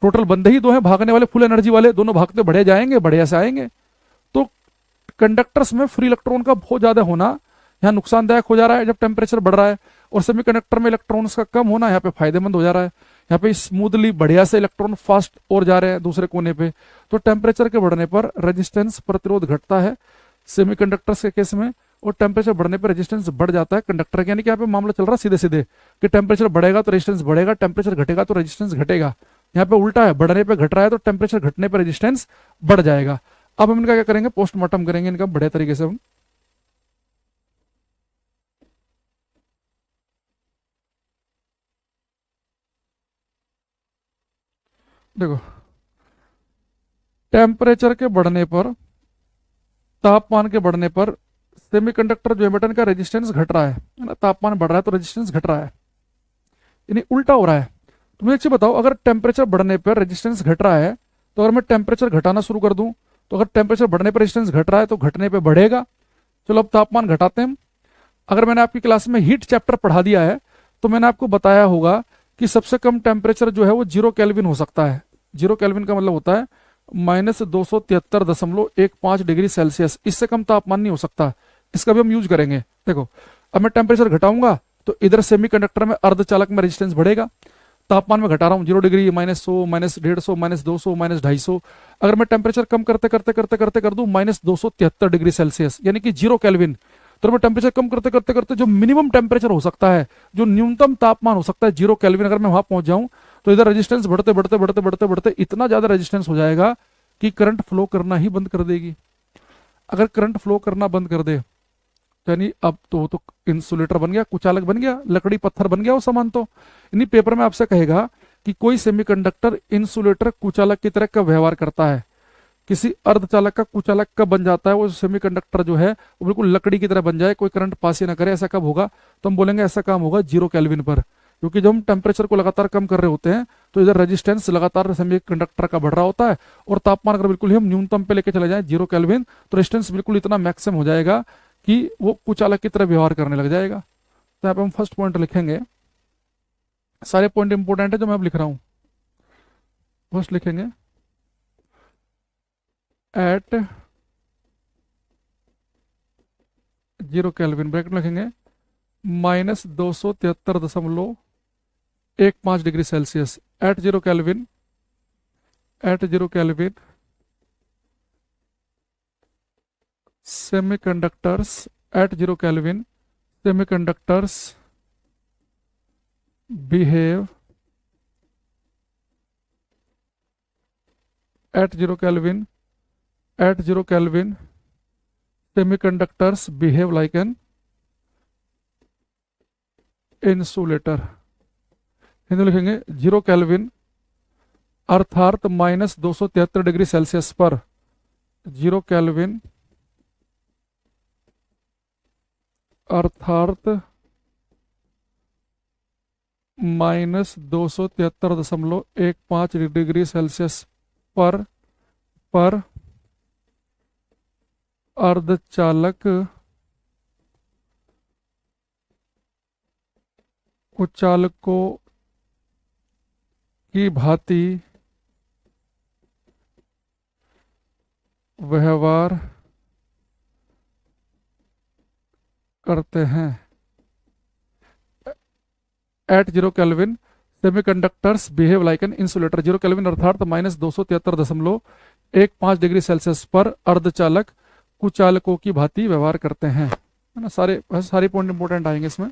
टोटल बंदे ही दो हैं भागने वाले, फुल एनर्जी वाले, दोनों भागते बढ़िया जाएंगे, बढ़िया से आएंगे। तो कंडक्टर्स में फ्री इलेक्ट्रॉन का बहुत ज्यादा होना यहाँ नुकसानदायक हो जा रहा है जब टेम्परेचर बढ़ रहा है, और सेमीकंडक्टर में इलेक्ट्रॉन्स का कम होना यहाँ पे फायदेमंद हो जा रहा है। यहाँ पे स्मूथली बढ़िया से इलेक्ट्रॉन फास्ट और जा रहे हैं दूसरे कोने पे। तो टेम्परेचर के बढ़ने पर रेजिस्टेंस, प्रतिरोध घटता है सेमीकंडक्टर्स के केस में, और टेम्परेचर बढ़ने पर रेजिस्टेंस बढ़ जाता है कंडक्टर के। यानी कि यहाँ पे मामला चल रहा है सीधे सीधे कि टेम्परेचर बढ़ेगा तो रेजिस्टेंस बढ़ेगा, टेम्परेचर घटेगा तो रेजिस्टेंस घटेगा। यहाँ पे उल्टा है, बढ़ने पे घट रहा है तो टेम्परेचर घटने पर रेजिस्टेंस बढ़ जाएगा। अब हम इनका क्या करेंगे, पोस्टमार्टम करेंगे इनका बढ़िया तरीके से हम। देखो टेम्परेचर के बढ़ने पर, तापमान के बढ़ने पर सेमीकंडक्टर जो है का रेजिस्टेंस घट रहा है ना, तापमान बढ़ रहा है तो रेजिस्टेंस घट रहा है, यानी उल्टा हो रहा है। तो मुझे अच्छी बताओ, अगर टेम्परेचर बढ़ने पर रेजिस्टेंस घट रहा है, तो अगर मैं टेम्परेचर घटाना शुरू कर दूं, तो अगर टेम्परेचर बढ़ने पर रेजिस्टेंस घट रहा है तो घटने पे बढ़ेगा। चलो अब तापमान घटाते हैं हम। अगर मैंने आपकी क्लास में हीट चैप्टर पढ़ा दिया है, तो मैंने आपको बताया होगा कि सबसे कम टेम्परेचर जो है वो 0 केल्विन हो सकता है। 0 केल्विन का मतलब होता है -273.15 डिग्री सेल्सियस, इससे कम तापमान नहीं हो सकता। इसका भी हम यूज करेंगे। देखो, अब मैं टेम्परेचर घटाऊंगा तो इधर सेमीकंडक्टर में अर्धचालक में रेजिस्टेंस बढ़ेगा। तापमान में घटा रहा हूँ 0 डिग्री, -100, -150, -200, -250। अगर मैं टेम्परेचर कम करते करते करते करते कर दूं -273 डिग्री सेल्सियस, यानी कि 0 केल्विन, तो मैं टेम्परेचर कम करते करते करते जो मिनिमम टेम्परेचर हो सकता है, जो न्यूनतम तापमान हो सकता है 0 केल्विन, अगर मैं वहां पहुंच जाऊं तो इधर रेजिस्टेंस बढ़ते बढ़ते बढ़ते बढ़ते बढ़ते इतना ज्यादा रेजिस्टेंस हो जाएगा कि करंट फ्लो करना ही बंद कर देगी। अगर करंट फ्लो करना बंद कर दे तो यानी अब तो इंसुलेटर बन गया, कुचालक बन गया, लकड़ी पत्थर बन गया वो सामान। तो इन्हीं पेपर में आपसे कहेगा कि कोई सेमीकंडक्टर इंसुलेटर कुचालक की तरह कब व्यवहार करता है, किसी अर्धचालक का कुचालक कब बन जाता है, वो सेमीकंडक्टर जो है वो बिल्कुल लकड़ी की तरह बन जाए, कोई करंट पास ही ना करे, ऐसा कब होगा? तो हम बोलेंगे ऐसा काम होगा 0 केल्विन पर। क्योंकि जब हम टेम्परेचर को लगातार कम कर रहे होते हैं तो इधर रेजिस्टेंस लगातार सेमीकंडक्टर का बढ़ रहा होता है, और तापमान अगर बिल्कुल ही हम न्यूनतम पे लेके चले जाएं 0 केल्विन, तो रेजिस्टेंस बिल्कुल इतना मैक्सिमम हो जाएगा कि वो कुचालक की तरह व्यवहार करने लग जाएगा। तो यहाँ पे हम फर्स्ट पॉइंट लिखेंगे, सारे पॉइंट इंपोर्टेंट है जो मैं अब लिख रहा हूँ। फर्स्ट लिखेंगे एट 0 केल्विन, ब्रैकेट में लिखेंगे -273.15 degree Celsius at 0 kelvin, at 0 kelvin semiconductors, at 0 Kelvin semiconductors behave at 0 Kelvin, at 0 Kelvin semiconductors behave like an insulator। Hindi लिखेंगे 0 केल्विन अर्थात -273 डिग्री सेल्सियस पर 0 केल्विन अर्थात -273.15 डिग्री सेल्सियस पर अर्धचालक कुचालकों की भांति व्यवहार करते हैं। At 0 Kelvin semiconductors behave like an insulator. 0 Kelvin अर्थात -273.15 डिग्री सेल्सियस पर अर्धचालक कुचालकों की भांति व्यवहार करते हैं, है ना। सारे पॉइंट इंपोर्टेंट आएंगे इसमें।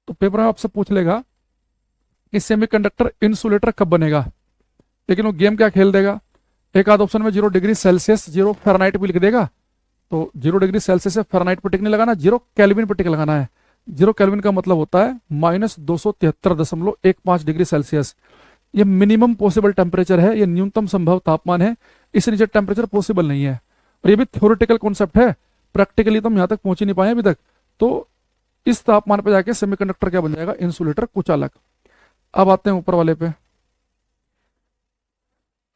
तो पेपर में आपसे पूछ लेगा कि सेमीकंडक्टर इंसुलेटर कब बनेगा, लेकिन वो गेम क्या खेल देगा, एक आध ऑप्शन में 0 डिग्री सेल्सियस 0 फ़ारेनहाइट भी लिख देगा। तो 0 डिग्री सेल्सियस से फ़ारेनहाइट पर टिक नहीं लगाना, 0 केल्विन पर टिक लगाना है। 0 केल्विन का मतलब होता है -273.15 डिग्री सेल्सियस। ये मिनिमम पॉसिबल टेम्परेचर है, ये न्यूनतम संभव तापमान है, इससे नीचे टेम्परेचर पॉसिबल नहीं है। और ये भी थ्योरेटिकल कॉन्सेप्ट है, प्रैक्टिकली तो हम यहाँ तक पहुंच ही नहीं पाए अभी तक। तो इस तापमान पर जाके सेमीकंडक्टर क्या बन जाएगा, इंसुलेटर कुचालक। अब आते हैं ऊपर वाले पे,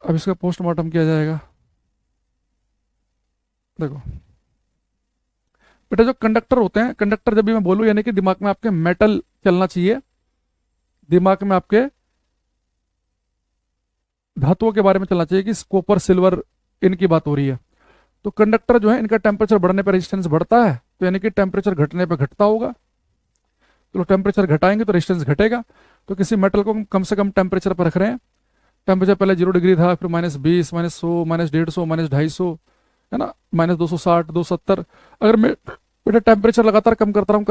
अब इसका पोस्टमार्टम किया जाएगा। देखो बेटा, जो कंडक्टर होते हैं, कंडक्टर जब भी मैं बोलूं यानी कि दिमाग में आपके मेटल चलना चाहिए, दिमाग में आपके धातुओं के बारे में चलना चाहिए कि कॉपर सिल्वर इनकी बात हो रही है। तो कंडक्टर जो है इनका टेम्परेचर बढ़ने पर रेजिस्टेंस बढ़ता है, तो यानी कि टेम्परेचर घटने पर घटता होगा। तो टेम्परेचर घटाएंगे तो रेजिस्टेंस घटेगा। तो किसी मेटल को हम कम से कम टेम्परेचर पर रख रहे हैं, टेम्परेचर पहले 0 डिग्री था, फिर -20, -100, -150, -250, है ना, -260, 270। अगर मैं बेटा टेम्परेचर लगातार कम करता रहूं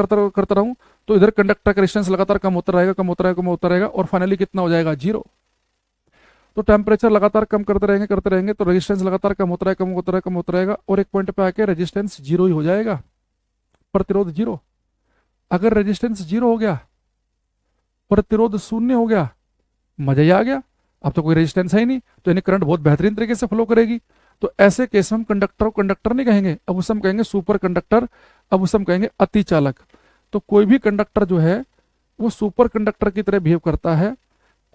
तो इधर कंडक्टर का रेजिस्टेंस लगातार कम होता रहेगा, कम होता रहेगा, कम होता रहेगा, और फाइनली कितना हो जाएगा, 0। तो टेम्परेचर लगातार कम करते रहेंगे तो रेजिस्टेंस लगातार कम होता रहेगा, कम होता रहेगा, कम होता रहेगा, और एक पॉइंट पे आके रेजिस्टेंस 0 ही हो जाएगा, प्रतिरोध 0। अगर रेजिस्टेंस 0 हो गया, प्रतिरोध 0 हो गया, मजा ही आ गया, अब तो कोई रेजिस्टेंस है ही नहीं, तो यानी करंट बहुत बेहतरीन तरीके से फ्लो करेगी। तो ऐसे केस में हम कंडक्टर को कंडक्टर नहीं कहेंगे, अब उसे हम कहेंगे सुपर कंडक्टर, अब उसे हम कहेंगे अति चालक। तो कोई भी कंडक्टर जो है वो सुपर कंडक्टर की तरह बिहेव करता है,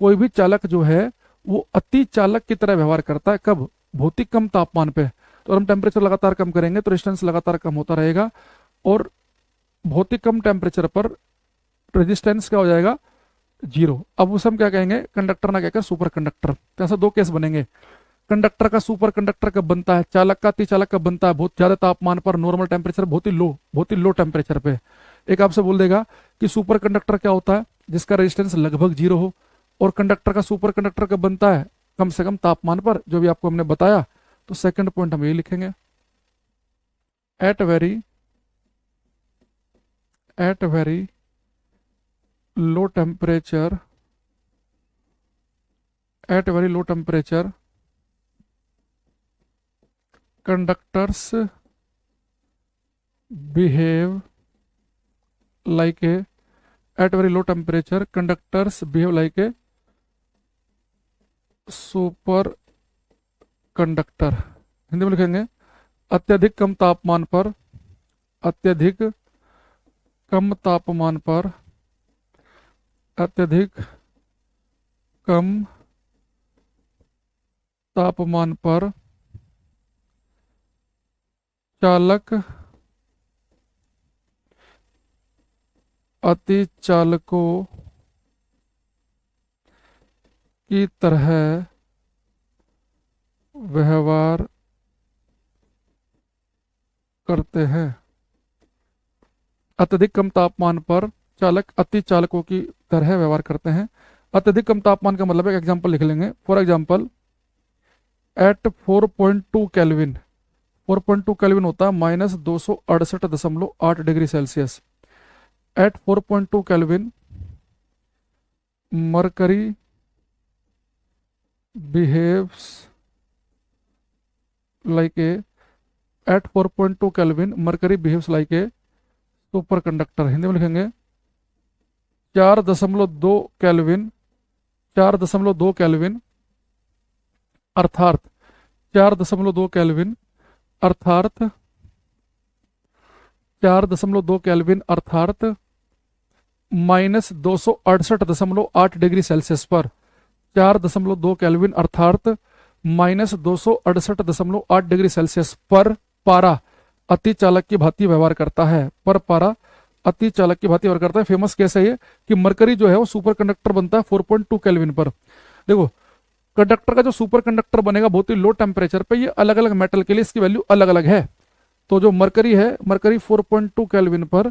कोई भी चालक जो है वो अति चालक की तरह व्यवहार करता है। कब? भौतिक कम तापमान पे। तो हम टेम्परेचर लगातार कम करेंगे तो रेजिस्टेंस लगातार कम होता रहेगा, और भौतिक कम टेम्परेचर पर रेजिस्टेंस क्या हो जाएगा, 0। अब उसे हम क्या कहेंगे, कंडक्टर ना कहकर सुपर कंडक्टर। तो ऐसा दो केस बनेंगे, कंडक्टर का सुपर कंडक्टर कब बनता है, चालक का अति चालक कब बनता है, बहुत ज्यादा तापमान पर, नॉर्मल टेम्परेचर, बहुत ही लो टेम्परेचर पे। एक आपसे बोल देगा कि सुपर कंडक्टर क्या होता है, जिसका रेजिस्टेंस लगभग जीरो हो। और कंडक्टर का सुपर कंडक्टर कब बनता है, कम से कम तापमान पर, जो भी आपको हमने बताया। तो सेकंड पॉइंट हम ये लिखेंगे, at very low temperature, at very low temperature conductors behave like a, at very low temperature conductors behave like a super conductor। Hindi में लिखेंगे, अत्यधिक कम तापमान पर, अत्यधिक कम तापमान पर, अत्यधिक कम तापमान पर चालक अति चालकों की तरह व्यवहार करते हैं। अत्यधिक कम तापमान पर चालक अति चालकों की तरह व्यवहार करते हैं। अत्यधिक कम तापमान का मतलब एक एग्जांपल लिख लेंगे। For example, at 4.2 kelvin, 4.2 kelvin होता है -268.8 degree Celsius. At 4.2 kelvin mercury behaves like a, at 4.2 kelvin mercury behaves like a super conductor. Hindi में लिखेंगे, 4.2 केल्विन, 4.2 केल्विन अर्थात 4.2 केल्विन अर्थात 4.2 केल्विन अर्थात -268.8 डिग्री सेल्सियस पर, 4.2 केल्विन अर्थात -268.8 डिग्री सेल्सियस पर पारा अति चालक की भांति व्यवहार करता है। पर पारा अति चालक की भांति व्यवहार करता है। फेमस केस है ये कि मरकरी जो है वो सुपर कंडक्टर बनता है 4.2 केल्विन पर। देखो, कंडक्टर का जो सुपर कंडक्टर बनेगा बहुत ही लो टेम्परेचर पे, ये अलग अलग मेटल के लिए इसकी वैल्यू अलग अलग है। तो जो मरकरी है, मरकरी 4.2 केल्विन पर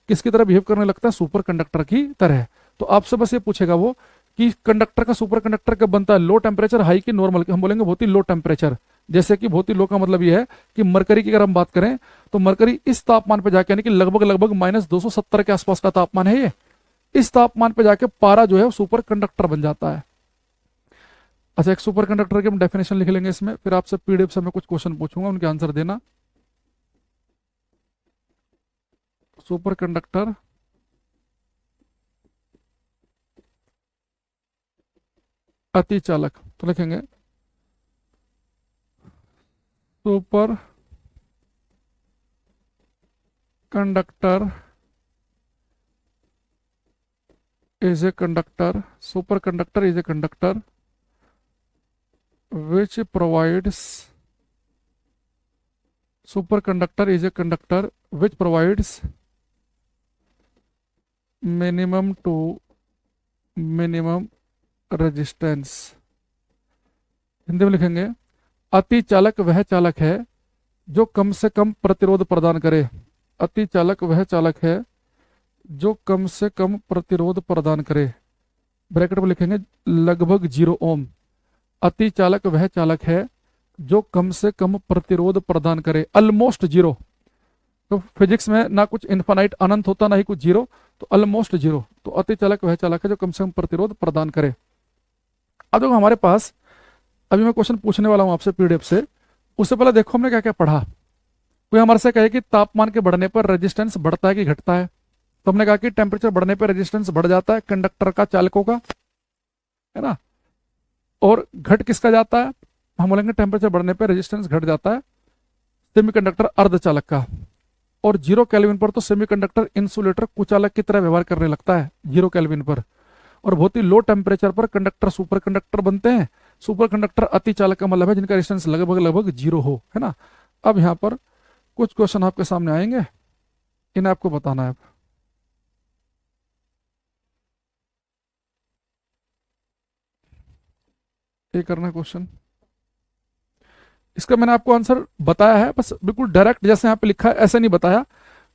किसकी तरह बिहेव करने लगता है, सुपर कंडक्टर की तरह। तो आपसे बस ये पूछेगा वो कि कंडक्टर का सुपर कंडक्टर कब बनता है, लो टेम्परेचर, हाई की नॉर्मल, हम बोलेंगे बहुत ही लो टेम्परेचर। जैसे कि बहुत ही लो का मतलब ये है कि मरकरी की अगर हम बात करें तो मरकरी इस तापमान पे जाके, यानी कि लगभग लगभग -270 के आसपास का तापमान है ये, इस तापमान पे जाके पारा जो है वो सुपर कंडक्टर बन जाता है। अच्छा, एक सुपर कंडक्टर की हम डेफिनेशन लिख लेंगे इसमें, फिर आपसे पीडीएफ से मैं कुछ क्वेश्चन पूछूंगा, उनके आंसर देना। सुपर कंडक्टर अति चालक, तो लिखेंगे super conductor is a conductor, super conductor is a conductor which provides, superconductor is a conductor which provides minimum to minimum resistance। Hindi में लिखेंगे, अति चालक वह चालक है जो कम से कम प्रतिरोध प्रदान करे। अति चालक वह चालक है जो कम से कम प्रतिरोध प्रदान करे। ब्रैकेट में लिखेंगे लगभग 0 ओम। अति चालक वह चालक है जो कम से कम प्रतिरोध प्रदान करे, ऑलमोस्ट जीरो। तो फिजिक्स में ना कुछ इन्फानाइट अनंत होता, ना ही कुछ जीरो, तो ऑलमोस्ट जीरो। तो अति चालक वह चालक है जो कम से कम प्रतिरोध प्रदान करे। अब देखो हमारे पास, अभी मैं क्वेश्चन पूछने वाला हूं आपसे पीडीएफ से, उससे पहले देखो हमने क्या क्या पढ़ा। कोई हमारे से कहे कि तापमान के बढ़ने पर रेजिस्टेंस बढ़ता है कि घटता है, तो हमने कहा कि टेम्परेचर बढ़ने पर रेजिस्टेंस बढ़ जाता है कंडक्टर का, चालकों का, है ना। और घट किसका जाता है, हम बोलेंगे टेम्परेचर बढ़ने पर रेजिस्टेंस घट जाता है सेमीकंडक्टर अर्धचालक का। और 0 केल्विन पर तो सेमीकंडक्टर इंसुलेटर कुचालक की तरह व्यवहार करने लगता है 0 केल्विन पर। और बहुत ही लो टेम्परेचर पर कंडक्टर सुपर कंडक्टर बनते हैं। सुपर कंडक्टर अति चालक का मतलब है जिनका रेजिस्टेंस लगभग लगभग 0 हो, है ना। अब यहाँ पर कुछ क्वेश्चन आपके सामने आएंगे, इन्हें आपको बताना है। ये करना क्वेश्चन, इसका मैंने आपको आंसर बताया है, बस बिल्कुल डायरेक्ट जैसे यहाँ पे लिखा है ऐसे नहीं बताया,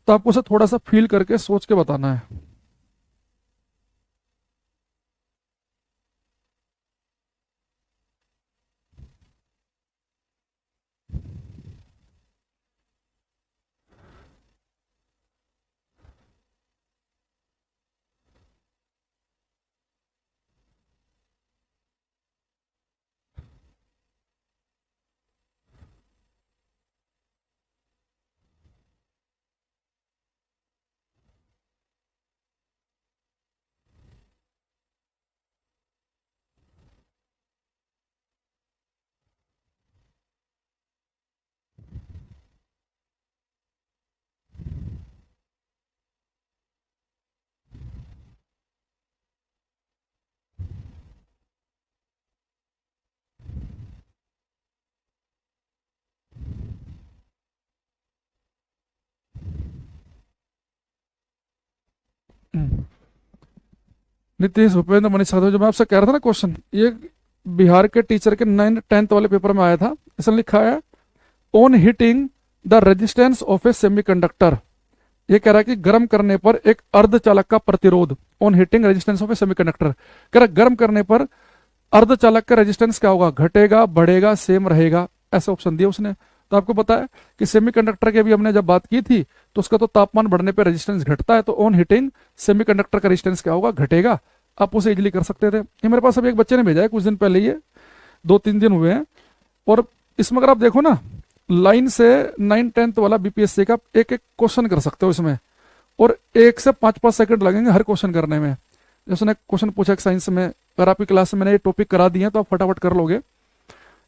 तो आपको उसे थोड़ा सा फील करके सोच के बताना है। हम्म। नीतीश भूपेंद्र मनीष यादव, जो मैं आपसे कह रहा था ना क्वेश्चन, ये बिहार के टीचर के 9th-10th वाले पेपर में आया था। इसमें लिखा है on heating the resistance of a semiconductor. ये कह रहा है कि गर्म करने पर एक अर्धचालक का प्रतिरोध, on heating resistance of a semiconductor, कह रहा है गर्म करने पर अर्धचालक का रेजिस्टेंस क्या होगा, घटेगा, बढ़ेगा, सेम रहेगा, ऐसे ऑप्शन दिए उसने। तो आपको पता है कि सेमीकंडक्टर की अभी हमने जब बात की थी तो उसका तो तापमान बढ़ने पर रेजिस्टेंस घटता है, तो ऑन हीटिंग सेमीकंडक्टर का रेजिस्टेंस क्या होगा, घटेगा। आप उसे इजिली कर सकते थे। ये मेरे पास अभी एक बच्चे ने भेजा है कुछ दिन पहले, ये 2-3 दिन हुए हैं, और इसमें अगर आप देखो ना, लाइन से 9th-10th वाला बीपीएससी का एक एक क्वेश्चन कर सकते हो इसमें, और 1 से 5-5 सेकंड लगेंगे हर क्वेश्चन करने में। जैसे क्वेश्चन पूछा एक साइंस में, अगर आपकी क्लास में मैंने ये टॉपिक करा दिए हैं तो आप फटाफट कर लोगे।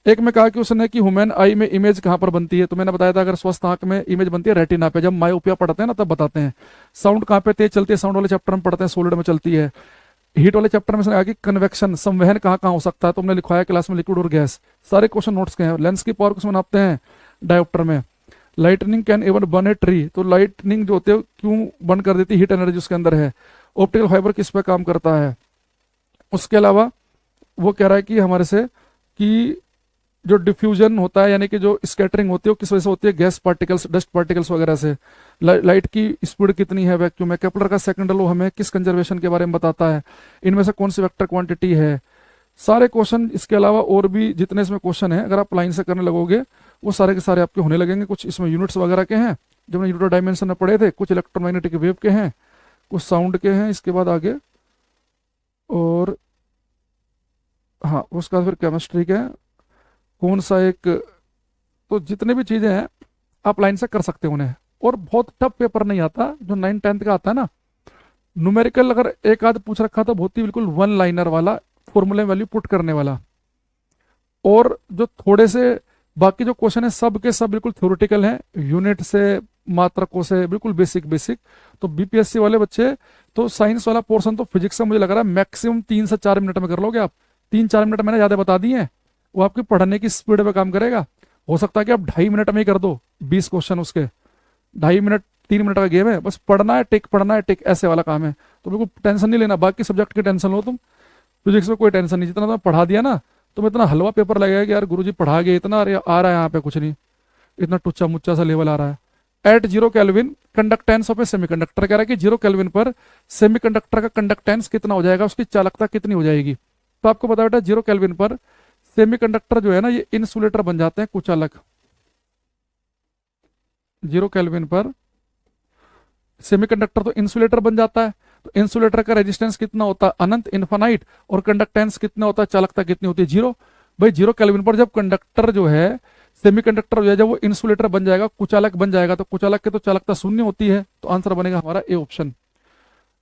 एक में कहा कि उसने कि ह्यूमन आई में इमेज कहाँ पर बनती है, तो मैंने बताया था अगर स्वस्थ आंख में इमेज बनती है रेटिना पे, जब मायोपिया पढ़ते हैं ना तब बताते हैं। साउंड कहाँ पे तेज चलती है, साउंड वाले चैप्टर में पढ़ते हैं, सॉलिड में चलती है। हीट वाले चैप्टर में कहा कि कन्वेक्शन, संवहन कहाँ कहाँ हो सकता है, तो हमने लिखवाया क्लास में लिक्विड और गैस, सारे क्वेश्चन नोट्स के हैं। लेंस की पावर किसमें नापते हैं, डायोप्टर में। Lightning can even burn a tree, तो लाइटनिंग जो होती है क्यों बर्न कर देती है, हीट एनर्जी उसके अंदर है। ऑप्टिकल फाइबर किस पे काम करता है। उसके अलावा वो कह रहा है कि हमारे से कि जो डिफ्यूजन होता है, यानी कि जो स्कैटरिंग होती है वो किस वजह से होती है, गैस पार्टिकल्स, डस्ट पार्टिकल्स वगैरह से। लाइट की स्पीड कितनी है वैक्यूम में। केपलर का सेकंड लॉ हमें किस कंजर्वेशन के बारे में बताता है, इनमें से कौन सी वेक्टर क्वांटिटी है। सारे क्वेश्चन, इसके अलावा और भी जितने इसमें क्वेश्चन है, अगर आप लाइन से करने लगोगे वो सारे के सारे आपके होने लगेंगे। कुछ इसमें यूनिट्स वगैरह के हैं जो हमने यूनिट डायमेंशन में पढ़े थे, कुछ इलेक्ट्रोमैग्नेटिक वेव के हैं, कुछ साउंड के हैं, इसके बाद आगे, और हाँ उसका फिर केमिस्ट्री के हैं, कौन सा एक, तो जितने भी चीजें हैं आप लाइन से कर सकते हो उन्हें। और बहुत टफ पेपर नहीं आता जो 9th-10th का आता है ना। न्यूमेरिकल अगर एक आध पूछ रखा तो बहुत ही बिल्कुल वन लाइनर वाला, फॉर्मूले वैल्यू पुट करने वाला। और जो थोड़े से बाकी जो क्वेश्चन है सब के सब बिल्कुल थ्योरेटिकल हैं, यूनिट से, मात्रकों से, बिल्कुल बेसिक बेसिक। तो बीपीएससी वाले बच्चे तो साइंस वाला पोर्शन तो फिजिक्स का मुझे लग रहा है मैक्सिमम 3 से 4 मिनट में कर लोगे आप। 3-4 मिनट मैंने ज्यादा बता दिए हैं, वो आपकी पढ़ने की स्पीड पे काम करेगा। हो सकता है कि आप 2.5 मिनट में ही कर दो 20 क्वेश्चन उसके। 2.5 मिनट, 3 मिनट का गेम है, बस पढ़ना है टिक, पढ़ना है टिक, ऐसे वाला काम है। तो बिल्कुल टेंशन नहीं लेना, बाकी सब्जेक्ट की टेंशन लो तुम, फिजिक्स में कोई टेंशन नहीं। जितना तुम्हें पढ़ा दिया ना, तुम्हें इतना हलवा पेपर लगेगा कि यार गुरुजी पढ़ा गए इतना, अरे आ रहा है यहाँ पे कुछ नहीं, इतना टुच्चा मुच्चा सा लेवल आ रहा है। At 0 kelvin conductance of a semiconductor, कह रहा है कि 0 केल्विन पर सेमीकंडक्टर का कंडक्टेंस कितना हो जाएगा, उसकी चालकता कितनी हो जाएगी। तो आपको पता बेटा 0 केल्विन पर सेमीकंडक्टर जो है ना ये इंसुलेटर बन जाते हैं, कुचालक। 0 केल्विन पर सेमीकंडक्टर तो इंसुलेटर बन जाता है। तो इंसुलेटर का रेजिस्टेंस कितना होता है, अनंत, इन्फानाइट। और कंडक्टेंस कितना होता है, चालकता कितनी होती है, 0। भाई 0 केल्विन पर जब कंडक्टर जो है, सेमीकंडक्टर जो है, जब वो इंसुलेटर बन जाएगा, कुचालक बन जाएगा, तो कुचालक की तो चालकता शून्य होती है। तो आंसर बनेगा हमारा ए ऑप्शन।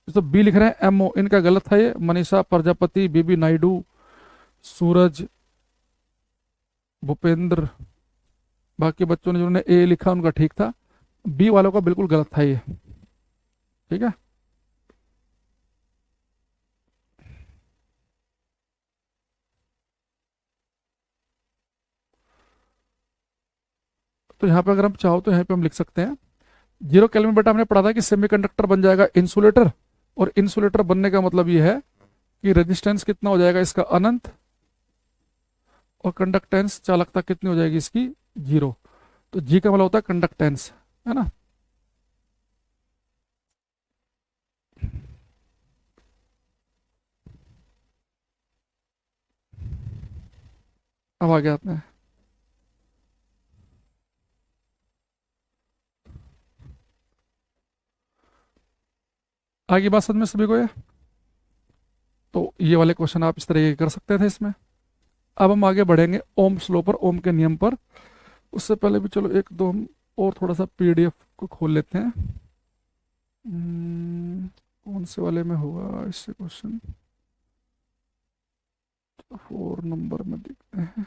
तो बी लिख रहे हैं एमओ, इनका गलत है ये। मनीषा प्रजापति, बीबी नायडू, सूरज, भूपेंद्र, बाकी बच्चों ने जिन्होंने ए लिखा उनका ठीक था, बी वालों का बिल्कुल गलत था ये। ठीक है। तो यहाँ पे अगर हम चाहो तो यहाँ पे हम लिख सकते हैं 0 केल्विन बेटा हमने पढ़ा था कि सेमीकंडक्टर बन जाएगा इंसुलेटर, और इंसुलेटर बनने का मतलब ये है कि रेजिस्टेंस कितना हो जाएगा इसका, अनंत। और कंडक्टेंस चालकता कितनी हो जाएगी इसकी, 0। तो जी का मतलब होता है कंडक्टेंस, है ना। अब आगे आते हैं। आगे बात समझ में सभी को ये। तो ये वाले क्वेश्चन आप इस तरीके के कर सकते थे इसमें। अब हम आगे बढ़ेंगे ओम्स लॉ पर, ओम के नियम पर। उससे पहले भी चलो एक दो हम और थोड़ा सा पीडीएफ को खोल लेते हैं। कौन से वाले में होगा इससे क्वेश्चन, 4 नंबर में देखते हैं।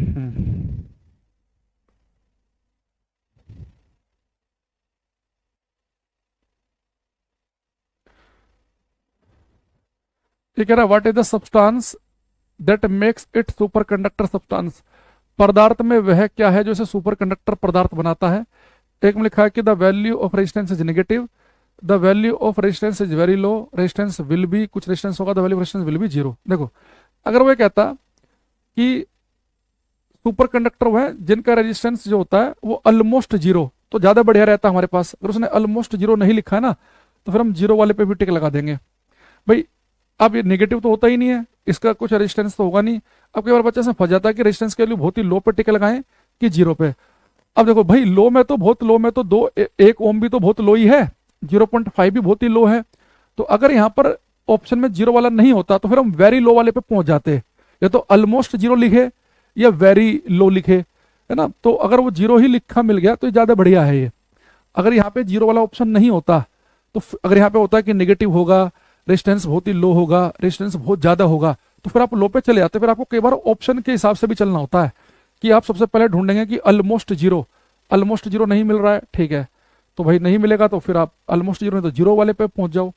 हम्म, ये कह रहा है what is the substance that makes it super conductor substance. पदार्थ में वह क्या है जो इसे सुपर कंडक्टर पदार्थ बनाता है। एक में लिखा है कि the value of resistance is negative, the value of resistance is very low, resistance will be, कुछ रेजिस्टेंस होगा, the value of resistance will be 0। देखो, अगर वो ये कहता कि सुपर कंडक्टर वो है जिनका रेजिस्टेंस जो होता है वो ऑलमोस्ट 0, तो ज्यादा बढ़िया रहता हमारे पास। अगर उसने ऑलमोस्ट 0 नहीं लिखा है ना, तो फिर हम 0 वाले पे भी टिक लगा देंगे भाई। अब ये नेगेटिव तो होता ही नहीं है, इसका कुछ रेजिस्टेंस तो होगा नहीं। अब कई बार बच्चे से फंस जाता है कि रेजिस्टेंस के वैल्यू बहुत ही लो पे टिक लगाएं कि 0 पे। अब देखो भाई, लो में तो बहुत लो में तो 1 ओम भी तो बहुत लो ही है, 0.5 भी बहुत ही लो है। तो अगर यहाँ पर ऑप्शन में 0 वाला नहीं होता तो फिर हम वेरी लो वाले पे पहुंच जाते। या तो ऑलमोस्ट 0 लिखे या वेरी लो लिखे, है ना। तो अगर वो 0 ही लिखा मिल गया तो ये ज्यादा बढ़िया है ये। अगर यहाँ पे 0 वाला ऑप्शन नहीं होता, तो अगर यहाँ पे होता है कि नेगेटिव होगा, रेजिस्टेंस बहुत ही लो होगा, रेजिस्टेंस बहुत ज्यादा होगा, तो फिर आप लो पे चले जाते। फिर आपको कई बार ऑप्शन के हिसाब से भी चलना होता है कि आप सबसे पहले ढूंढेंगे कि ऑलमोस्ट 0, ऑलमोस्ट 0 नहीं मिल रहा है, ठीक है, तो भाई नहीं मिलेगा तो फिर आप ऑलमोस्ट 0 नहीं तो 0 वाले पे पहुंच जाओ।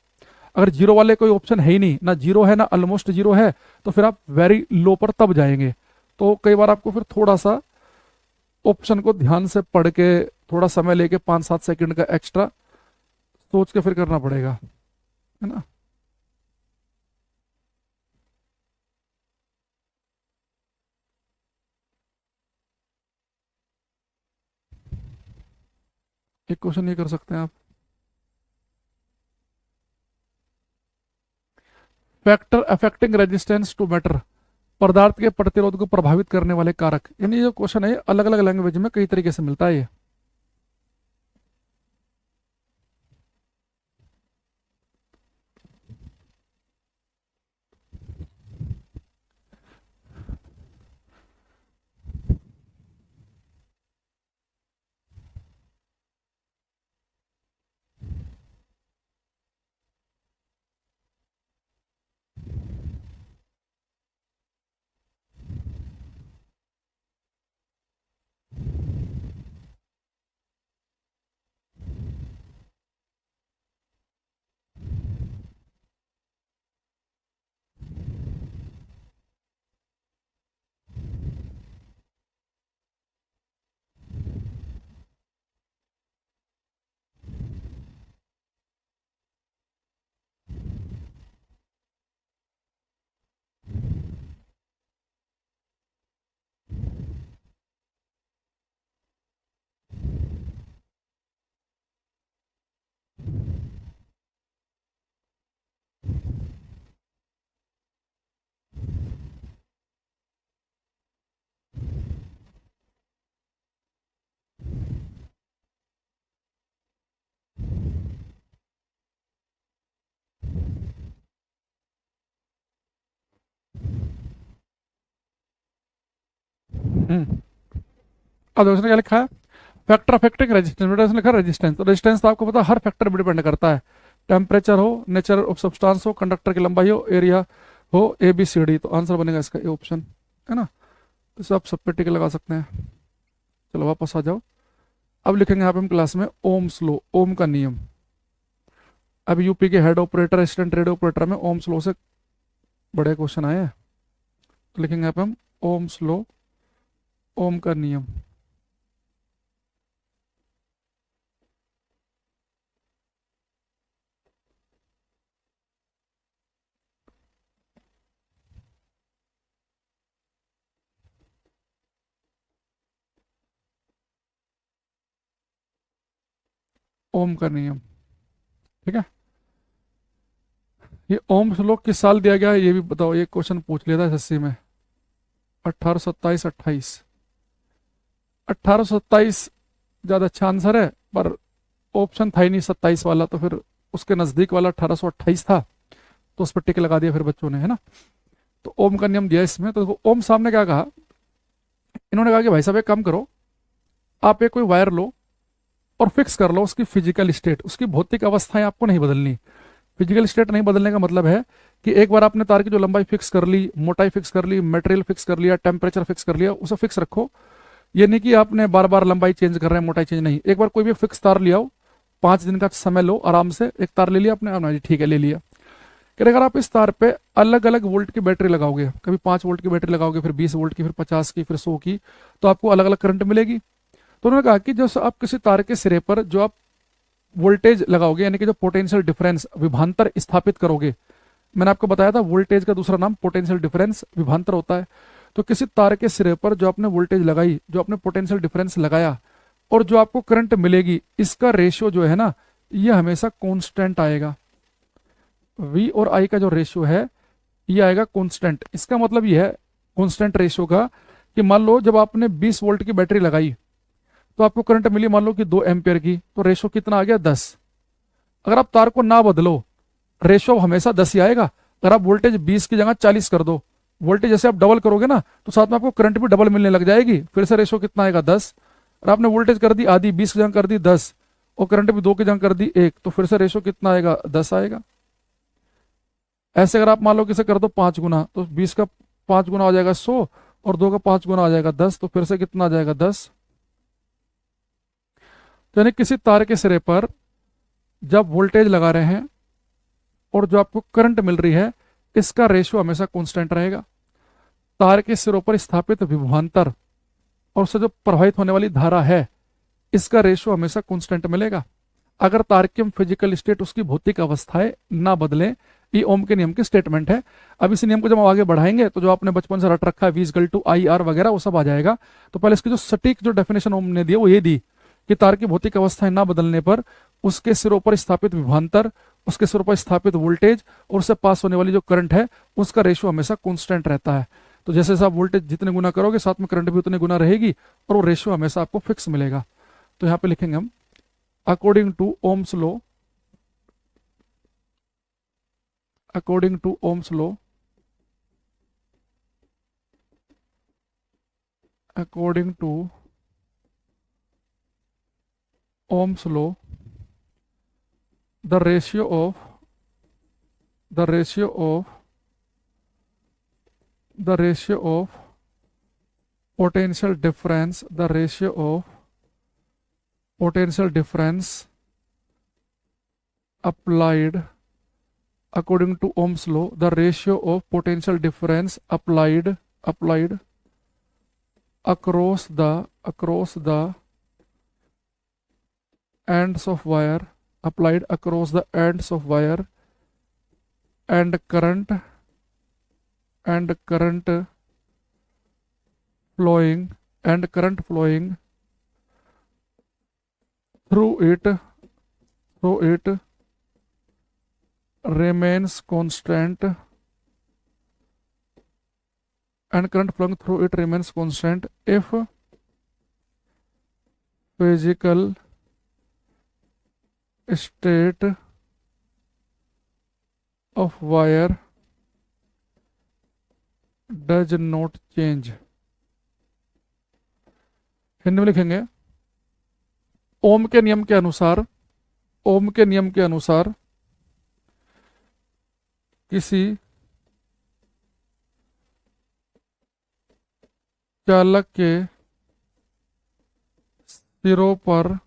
अगर 0 वाले कोई ऑप्शन है ही नहीं, ना 0 है ना ऑलमोस्ट 0 है, तो फिर आप वेरी लो पर तब जाएंगे। तो कई बार आपको फिर थोड़ा सा ऑप्शन को ध्यान से पढ़ के, थोड़ा समय लेके 5-7 सेकंड का एक्स्ट्रा सोच के फिर करना पड़ेगा, है ना। एक क्वेश्चन ये कर सकते हैं आप, factor affecting resistance to matter, पदार्थ के प्रतिरोध को प्रभावित करने वाले कारक। यानी ये जो क्वेश्चन है अलग अलग लैंग्वेज में कई तरीके से मिलता है ये। हम्म। अब देखो उसने क्या लिखा है, फैक्टर अफेक्टिंग रेजिस्टेंस, बेटा इसने लिखा रेजिस्टेंस। रेजिस्टेंस तो आपको पता है हर फैक्टर पर डिपेंड करता है, टेम्परेचर हो, नेचर ऑफ सब्सटेंस हो, कंडक्टर की लंबाई हो, एरिया हो, ABCD। तो आंसर बनेगा इसका ए ऑप्शन, है ना। तो इसे आप सब पे टिक लगा सकते हैं। चलो वापस आ जाओ। अब लिखेंगे यहाँ पे हम क्लास में ओम्स लॉ, ओम का नियम। अब यूपी के head operator, assistant radio operator में ओम्स लॉ से बड़े क्वेश्चन आए हैं। तो लिखेंगे यहाँ पे हम ओम्स लॉ ओम का नियम। ओम का नियम। ठीक है। ये ओम श्लोक किस साल दिया गया है ये भी बताओ, ये क्वेश्चन पूछ लिया था एसएससी में। 1827 28। 1827 ज्यादा अच्छा आंसर है, पर ऑप्शन था ही नहीं 27 वाला, तो फिर उसके नजदीक वाला 1828 था, तो उस पर टिक लगा दिया फिर बच्चों ने, है ना। तो ओम का नियम दिया इसमें। तो देखो ओम साहब ने क्या कहा, इन्होंने कहा कि भाई साहब एक काम करो, आप एक कोई वायर लो और फिक्स कर लो उसकी फिजिकल स्टेट, उसकी भौतिक अवस्थाएं आपको नहीं बदलनी। फिजिकल स्टेट नहीं बदलने का मतलब है कि एक बार आपने तार की जो लंबाई फिक्स कर ली, मोटाई फिक्स कर ली, मटेरियल फिक्स कर लिया, टेम्परेचर फिक्स कर लिया, उसे फिक्स रखो। ये नहीं कि आपने बार बार लंबाई चेंज कर रहे हैं, मोटाई चेंज नहीं, एक बार कोई भी फिक्स तार लिया हो, 5 दिन का समय लो आराम से, एक तार ले लिया आपने, हाँ जी ठीक है ले लिया। कि अगर आप इस तार पे अलग अलग वोल्ट की बैटरी लगाओगे, कभी 5 वोल्ट की बैटरी लगाओगे, फिर 20 वोल्ट की, फिर 50 की, फिर 100 की, तो आपको अलग अलग करंट मिलेगी। तो उन्होंने कहा कि जो आप किसी तार के सिरे पर जो आप वोल्टेज लगाओगे, यानी कि जो पोटेंशियल डिफरेंस विभांतर स्थापित करोगे, मैंने आपको बताया था वोल्टेज का दूसरा नाम पोटेंशियल डिफरेंस विभांतर होता है। तो किसी तार के सिरे पर जो आपने वोल्टेज लगाई, जो आपने पोटेंशियल डिफरेंस लगाया, और जो आपको करंट मिलेगी, इसका रेशियो जो है ना, ये हमेशा कांस्टेंट आएगा। V और I का जो रेशियो है ये आएगा कांस्टेंट। इसका मतलब ये है कांस्टेंट रेशियो का, कि मान लो जब आपने 20 वोल्ट की बैटरी लगाई तो आपको करंट मिली मान लो कि 2 एम्पियर की, तो रेशियो कितना आ गया 10। अगर आप तार को ना बदलो, रेशियो हमेशा 10 ही आएगा। अगर आप वोल्टेज 20 की जगह 40 कर दो, वोल्टेज जैसे आप डबल करोगे ना, तो साथ में आपको करंट भी डबल मिलने लग जाएगी, फिर से रेशियो कितना आएगा 10। और आपने वोल्टेज कर दी आधी, 20 की जगह कर दी 10, और करंट भी 2 की जगह कर दी 1, तो फिर से रेशियो कितना आएगा 10 आएगा। ऐसे अगर आप मान लो कि इसे कर दो 5 गुना, तो 20 का 5 गुना हो जाएगा 100, और 2 का 5 गुना आ जाएगा 10, तो फिर से कितना आ जाएगा 10। तो यानी किसी तार के सिरे पर जब वोल्टेज लगा रहे हैं और जो आपको करंट मिल रही है, इसका रेशियो हमेशा कांस्टेंट रहेगा। तार के सिरों पर स्थापित विभवांतर और उससे जो प्रवाहित होने वाली धारा है, इसका रेशियो हमेशा कांस्टेंट मिलेगा, अगर तार की फिजिकल स्टेट, उसकी भौतिक अवस्थाएं ना बदले। ये ओम के नियम की स्टेटमेंट है। अब इस नियम को जब हम आगे बढ़ाएंगे तो जो आपने बचपन से रट रखा है V = IR वगैरह, वो सब आ जाएगा। तो पहले इसकी जो सटीक जो डेफिनेशन ओम ने दी वो ये दी कि तार की भौतिक अवस्थाएं ना बदलने पर उसके सिरों पर स्थापित विभवांतर, उसके सिरों पर स्थापित वोल्टेज और उससे पास होने वाली जो करंट है, उसका रेशियो हमेशा कांस्टेंट रहता है। तो जैसे जैसे आप वोल्टेज जितने गुना करोगे, साथ में करंट भी उतने गुना रहेगी, और वो रेशियो हमेशा आपको फिक्स मिलेगा। तो यहाँ पे लिखेंगे हम according to Ohm's law, according to Ohm's law, according to Ohm's law, the ratio of the ratio of the ratio of potential difference, the ratio of potential difference applied according to Ohm's law, the ratio of potential difference applied across the ends of wire, applied across the ends of wire, and current flowing through it remains constant, and current flowing through it remains constant if physical state of wire does not change। Hindi में लिखेंगे, ओम के नियम के अनुसार, ओम के नियम के अनुसार किसी चालक के सिरों पर,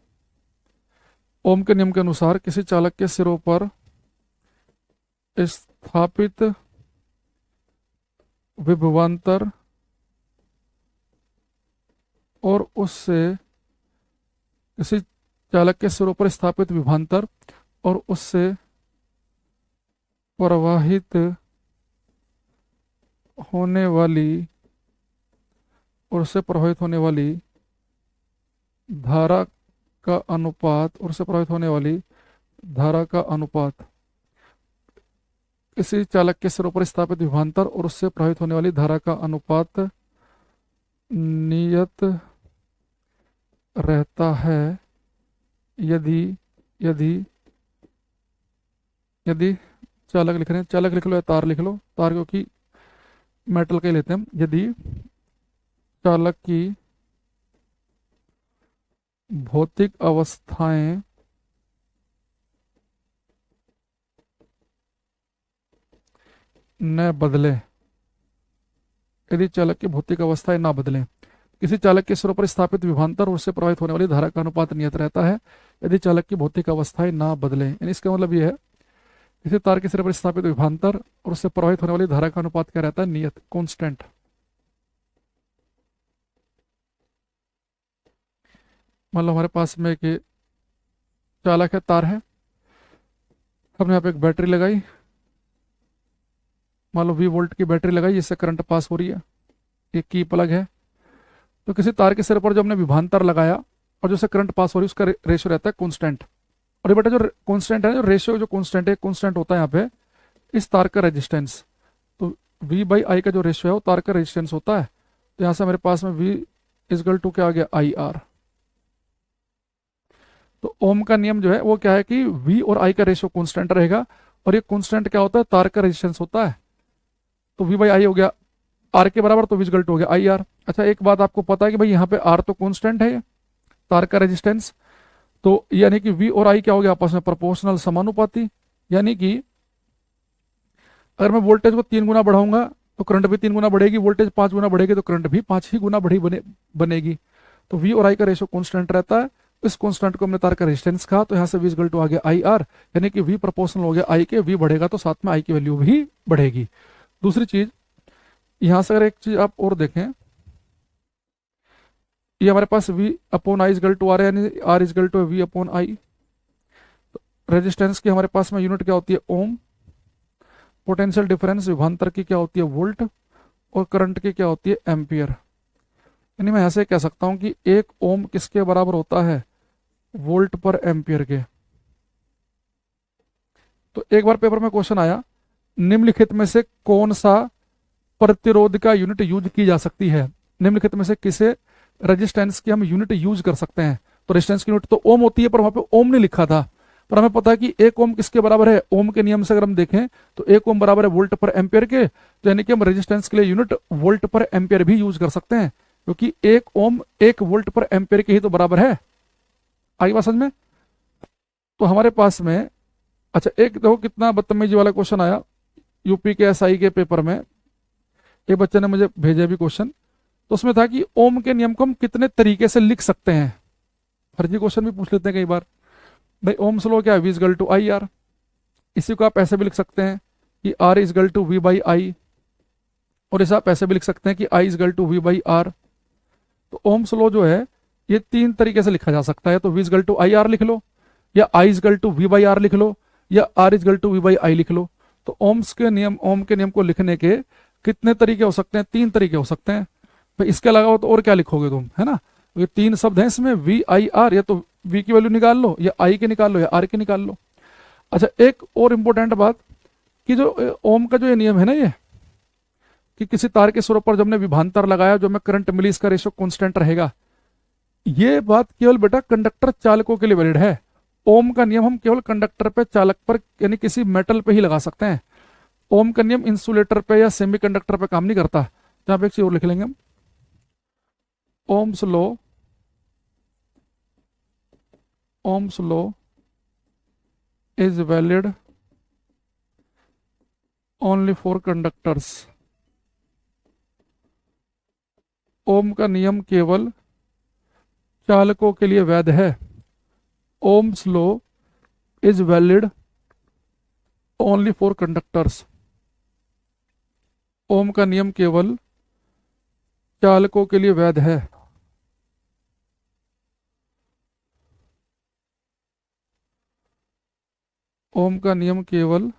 ओम के नियम के अनुसार किसी चालक के सिरों पर स्थापित विभवांतर और उससे किसी चालक के सिरों पर स्थापित विभवांतर और उससे प्रवाहित होने वाली और उससे प्रभावित होने वाली धारा का अनुपात और उससे प्रभावित होने वाली धारा का अनुपात किसी चालक के सिरों पर स्थापित विभवांतर और उससे प्रभावित होने वाली धारा का अनुपात नियत रहता है यदि यदि यदि चालक लिख रहे हैं, चालक लिख लो या तार लिख लो, तार क्योंकि मेटल के ही लेते हैं हम। यदि चालक की भौतिक अवस्थाएं न बदले, यदि चालक की भौतिक अवस्थाएं ना बदलें, किसी चालक के सिरों पर स्थापित विभवांतर और उससे प्रभावित होने वाली धारा का अनुपात नियत रहता है यदि चालक की भौतिक अवस्थाएं ना बदलें। यानी इसका मतलब ये है, किसी तार के सिरे पर स्थापित विभवांतर और उससे प्रभावित होने वाली धारा का अनुपात क्या रहता है? नियत, कांस्टेंट। मान लो हमारे पास में एक चालक है, तार है, हमने यहाँ पे एक बैटरी लगाई, मान लो 20 वोल्ट की बैटरी लगाई जिससे करंट पास हो रही है, एक की प्लग है। तो किसी तार के सिरे पर जो हमने विभवांतर लगाया और जो से करंट पास हो रही है उसका रेशियो रहता है कांस्टेंट। और ये बेटा जो कांस्टेंट है, जो रेशियो जो कांस्टेंट है, कांस्टेंट होता है यहाँ पे इस तार का रेजिस्टेंस। तो V बाई आई का जो रेशियो है वो तार का रेजिस्टेंस होता है। तो यहाँ से मेरे पास में V इजगल टू क्या आ गया? I R. तो ओम का नियम जो है वो क्या है कि V और I का रेशियो कांस्टेंट रहेगा, और ये कांस्टेंट क्या होता है? तार का रेजिस्टेंस होता है। तो V बाई आई हो गया R के बराबर, तो V इजगल टू हो गया आई आर। अच्छा, एक बात आपको पता है कि भाई यहाँ पे R तो कांस्टेंट है, तार का रेजिस्टेंस, तो यानी कि V और I क्या हो गया? आपस में प्रोपोर्शनल, समानुपाती। यानी कि अगर मैं वोल्टेज को 3 गुना बढ़ाऊंगा तो करंट भी 3 गुना बढ़ेगी, वोल्टेज 5 गुना बढ़ेगी तो करंट भी 5 ही गुना बनेगी। तो V और I का रेशियो कांस्टेंट रहता है। इस कांस्टेंट को हमने तार का रेजिस्टेंस कहा, तो यहाँ से V इजगल टू आ गया आई आर, यानी कि V प्रोपोर्शनल हो गया I के, V बढ़ेगा तो साथ में I की वैल्यू भी बढ़ेगी। दूसरी चीज, यहां से अगर एक चीज आप और देखें, ये हमारे पास V upon I is equal to आ रहा है, यानी R is equal to V upon I. Resistance की हमारे पास में यूनिट क्या होती है? ओम। पोटेंशियल डिफरेंस विभवांतर की क्या होती है? वोल्ट। और करंट की क्या होती है? एम्पियर। यानी मैं ऐसे कह सकता हूं कि 1 ओम किसके बराबर होता है? वोल्ट पर एम्पियर के। तो एक बार पेपर में क्वेश्चन आया, निम्नलिखित में से कौन सा प्रतिरोध का यूनिट यूज की जा सकती है? निम्नलिखित में से किसे रेजिस्टेंस की हम यूनिट यूज कर सकते हैं? तो रेजिस्टेंस की यूनिट तो ओम होती है, पर वहां पे ओम नहीं लिखा था। पर हमें पता है कि 1 ओम किसके बराबर है? ओम के नियम से अगर हम देखें तो 1 ओम बराबर है वोल्ट पर एम्पियर के। तो यानी कि हम रेजिस्टेंस के लिए यूनिट वोल्ट पर एम्पियर भी यूज कर सकते हैं, क्योंकि 1 ओम 1 वोल्ट पर एम्पियर के ही तो बराबर है। आई बात समझ में? तो हमारे पास में, अच्छा एक देखो कितना बदतमीजी वाला क्वेश्चन आया यूपी के एसआई के पेपर में। एक बच्चे ने मुझे भेजा भी क्वेश्चन, तो उसमें था कि ओम के नियम को हम कितने तरीके से लिख सकते हैं। फर्जी क्वेश्चन भी पूछ लेते हैं कई बार। भाई ओम्स लॉ क्या है? V is equal to I R. इसी को आप ऐसे भी लिख सकते हैं कि R is equal to V by I, और इसे आप ऐसे भी लिख सकते हैं कि I is equal to V by R. तो ओम्स लॉ जो है ये 3 तरीके से लिखा जा सकता है। तो V is equal to I R लिख लो, या I is equal to V by R लिख लो, या R is equal to V by I लिख लो। तो ओम्स के नियम, ओम के नियम को लिखने के कितने तरीके हो सकते हैं? 3 तरीके हो सकते हैं। भाई इसके अलावा तो और क्या लिखोगे तुम, है ना? ये 3 शब्द हैं इसमें, V आई आर, या तो V की वैल्यू निकाल लो, या I के निकाल लो, या R के निकाल लो। अच्छा, एक और इंपॉर्टेंट बात कि जो ओम का जो ये नियम है ना, ये कि किसी तार के सिरों पर जब हमने विभवांतर लगाया, जो हमें करंट मिली, इसका रेशियो कांस्टेंट रहेगा, ये बात केवल बेटा कंडक्टर चालकों के लिए वैलिड है। ओम का नियम हम केवल कंडक्टर पे, चालक पर, यानी किसी मेटल पे ही लगा सकते हैं। ओम का नियम इंसुलेटर पे या सेमीकंडक्टर पे काम नहीं करता। तो आप एक चीज और लिख लेंगे हम, Ohm's law, Ohm's law is valid only for conductors. Ohm का नियम केवल चालकों के लिए वैध है। Ohm's law is valid only for conductors. Ohm का नियम केवल चालकों के लिए वैध है। ओम का नियम केवल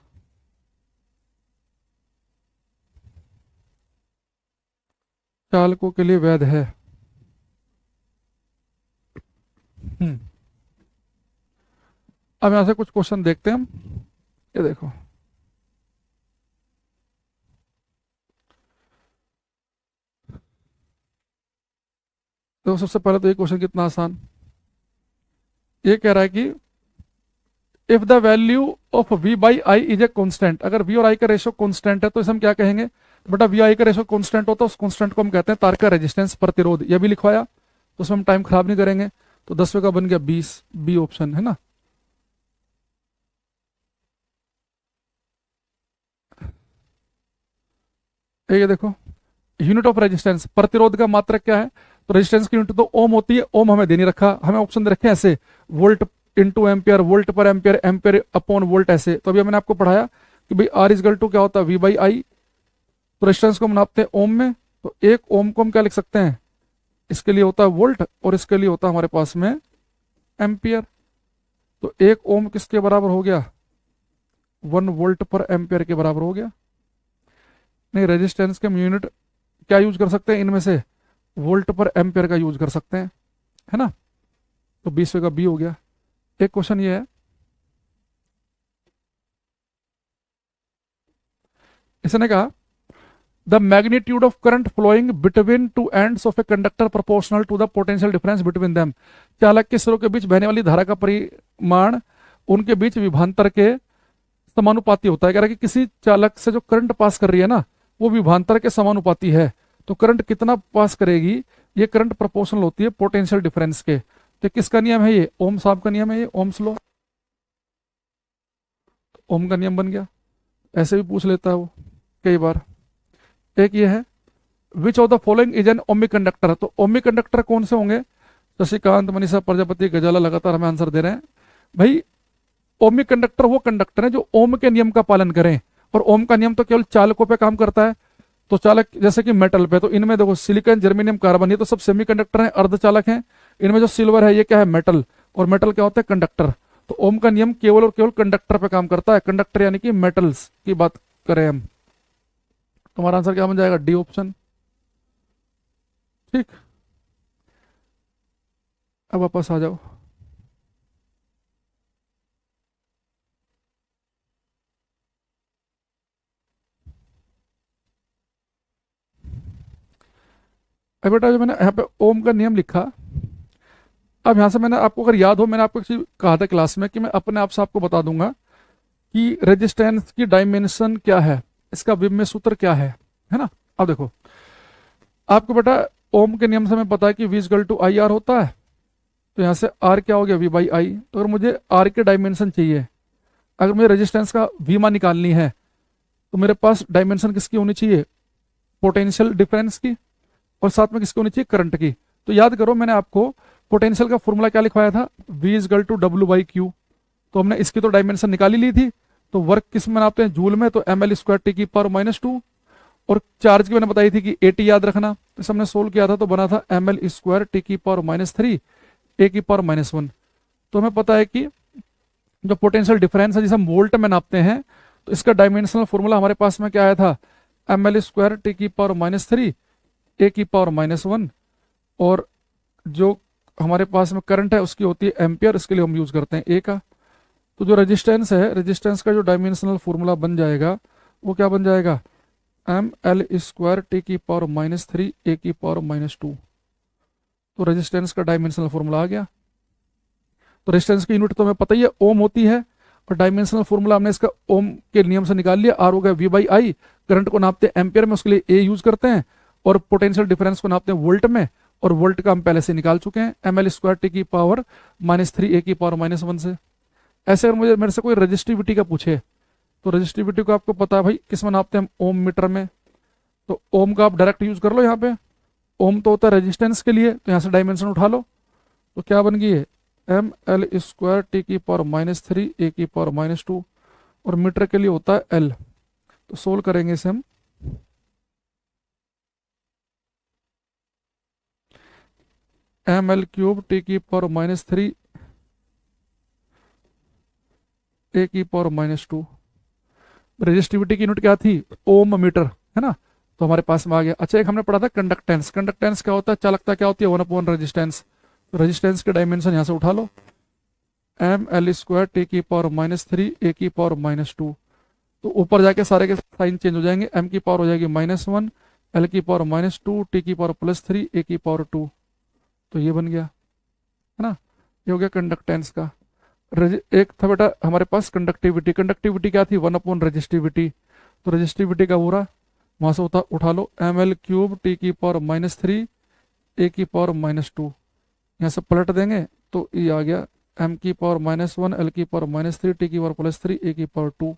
चालकों के लिए वैध है। हम्म। अब यहां से कुछ क्वेश्चन देखते हैं हम। ये देखो, तो सबसे पहले तो ये क्वेश्चन कितना आसान। ये कह रहा है कि if the value of v by I is a constant, अगर v और i का रेशो कॉन्स्टेंट है तो इसे हम क्या कहेंगे? तो बेटा v i का रेशो कॉन्स्टेंट होता है, उस कॉन्स्टेंट को हम कहते हैं तार का रेजिस्टेंस, प्रतिरोध। ये भी लिखवाया, तो उसमें हम टाइम खराब नहीं करेंगे। तो 10वें का बन गया 20, बी ऑप्शन है ना। ये देखो, यूनिट ऑफ रेजिस्टेंस, प्रतिरोध का मात्रक क्या है? तो रेजिस्टेंस की यूनिट तो ओम होती है, ओम हमें दे नहीं रखा, हमें ऑप्शन दे रखे हैं ऐसे, वोल्ट इंटू एम्पियर, वोल्ट पर एम्पियर, एम्पियर अपॉन वोल्ट, ऐसे। तो अभी मैंने आपको पढ़ाया कि भाई आर इजगल टू क्या होता है? V by I. तो रेजिस्टेंस को हम नापते हैं ओम में, तो एक ओम को हम क्या लिख सकते हैं? इसके लिए होता है वोल्ट और इसके लिए होता है हमारे पास में एम्पियर। तो एक ओम किसके बराबर हो गया? 1 वोल्ट पर एम्पियर के बराबर हो गया। नहीं, रेजिस्टेंस के हम यूनिट क्या यूज कर सकते हैं इनमें से? वोल्ट पर एम्पियर का यूज कर सकते हैं, है ना। तो 20वें का बी हो गया। एक क्वेश्चन ये है, इसने कहा the magnitude of current flowing between two ends of a conductor proportional to the potential difference between them. चालक के सिरों के बीच बहने वाली धारा का परिमाण उनके बीच विभवांतर के समानुपाती होता है। कह रहा है कि किसी चालक से जो करंट पास कर रही है ना, वो विभवांतर के समानुपाती है। तो करंट कितना पास करेगी? ये करंट प्रोपोर्शनल होती है पोटेंशियल डिफरेंस के। तो किसका नियम है ये? ओम साहब का नियम है ये, ओम्स लॉ। ओम का नियम बन गया। ऐसे भी पूछ लेता है वो कई बार। एक ये है, which of the following is an ohmic conductor. तो ओमिक कंडक्टर कौन से होंगे? शशिकांत, मनीषा प्रजापति, गजाला लगातार हमें आंसर दे रहे हैं। भाई ओमिक कंडक्टर वो कंडक्टर है जो ओम के नियम का पालन करें, और ओम का नियम तो केवल चालकों पे काम करता है। तो चालक जैसे कि मेटल पे, तो इनमें देखो सिलिकॉन, जर्मेनियम, कार्बन, ये तो सब सेमीकंडक्टर हैं, अर्धचालक हैं। इनमें जो सिल्वर है ये क्या है? मेटल। और मेटल क्या होता है? कंडक्टर। तो ओम का नियम केवल और केवल कंडक्टर पे काम करता है, कंडक्टर यानी कि मेटल्स की बात करें हम। तुम्हारा आंसर क्या बन जाएगा? D option. ठीक, अब वापस आ जाओ। अब बेटा जो मैंने यहाँ पे ओम का नियम लिखा, अब यहाँ से मैंने आपको अगर याद हो, मैंने आपको एक चीज कहा था क्लास में कि मैं अपने आप से आपको बता दूंगा कि रेजिस्टेंस की डायमेंशन क्या है, इसका विमेय सूत्र क्या है ना। अब देखो, आपको बेटा ओम के नियम से हमें पता है कि V equal to I R होता है। तो यहाँ से R क्या हो गया? V by I. तो अगर मुझे R के डायमेंशन चाहिए, अगर मुझे रेजिस्टेंस का V मान निकालनी है, तो मेरे पास डायमेंशन किसकी होनी चाहिए? पोटेंशियल डिफरेंस की, और साथ में किसकी होनी चाहिए? करंट की। तो याद करो, मैंने आपको पोटेंशियल का फॉर्मूला क्या लिखवाया था? V equal to W by Q. तो हमने इसकी तो डायमेंशन निकाल ही ली थी। तो वर्क किस में नापते हैं? जूल में। तो एम एल स्क्वायर टी की पावर -2, और चार्ज की मैंने बताई थी कि एटी याद रखना। तो इसे हमने सोल्व किया था, तो बना था एम एल स्क्वायर टी की पावर -3 ए की पावर -1। तो हमें पता है कि जो पोटेंशियल डिफरेंस है जिसे हम वोल्ट में नापते हैं, तो इसका डायमेंशनल फॉर्मूला हमारे पास में क्या आया था? एम एल स्क्वायर टी की पावर -3 ए की पावर -1। और जो हमारे पास में करंट है उसकी होती है एम्पियर, इसके लिए हम यूज करते हैं ए का। तो जो रेजिस्टेंस है, रेजिस्टेंस का जो डायमेंशनल फॉर्मूला बन जाएगा वो क्या बन जाएगा? एम एल स्क्वायर टी की पावर -3 ए की पावर -2। तो रेजिस्टेंस का डायमेंशनल फॉर्मूला आ गया। तो रेजिस्टेंस की यूनिट तो हमें पता ही है, ओम होती है, और डायमेंशनल फॉर्मूला हमने इसका ओम के नियम से निकाल लिया। आर हो गया V बाई आई। करंट को नापते हैं एम्पियर में, उसके लिए ए यूज करते हैं, और पोटेंशियल डिफरेंस को नापते हैं वोल्ट में, और वोल्ट का हम पहले से निकाल चुके हैं, एम एल स्क्वायर टी की पावर -3 ए की पावर -1 से। ऐसे अगर मुझे मेरे से कोई रजिस्टिविटी का पूछे, तो रजिस्टिविटी को आपको पता है भाई किस में नापते हैं हम? ओम मीटर में। तो ओम का आप डायरेक्ट यूज कर लो यहाँ पे। ओम तो होता है रेजिस्टेंस के लिए, तो यहाँ से डायमेंशन उठा लो। तो क्या बन गई है? एम एल स्क्वायर टी की पावर -3 ए की पावर -2, और मीटर के लिए होता है एल। तो सोल्व करेंगे इसे हम। एम एल क्यूब टी की पावर -3 ए की पावर -2। रेजिस्टिविटी की यूनिट क्या थी? ओम मीटर, है ना। तो हमारे पास में आ गया। अच्छा, एक हमने पढ़ा था कंडक्टेंस। कंडक्टेंस क्या होता है? चालकता क्या होती है? 1 अपॉन रेजिस्टेंस। रेजिस्टेंस के डायमेंशन यहाँ से उठा लो, ml² टी की पावर -3 ए की पावर -2। तो ऊपर जाके सारे के साइन चेंज हो जाएंगे। m की पावर हो जाएगी -1, l की पावर -2, टी की पावर +3, ए की पावर 2। तो ये बन गया, है ना। ये हो गया कंडक्टेंस का। एक था बेटा हमारे पास कंडक्टिविटी। कंडक्टिविटी क्या थी? 1 अपॉन रेजिस्टिविटी। तो रेजिस्टिविटी का पूरा वहां से उठा लो, ml³ टी की पावर -3 ए की पावर -2। यहाँ से पलट देंगे तो ये आ गया m की पावर -1, l की पावर -3, टी की पावर +3, ए की पावर 2।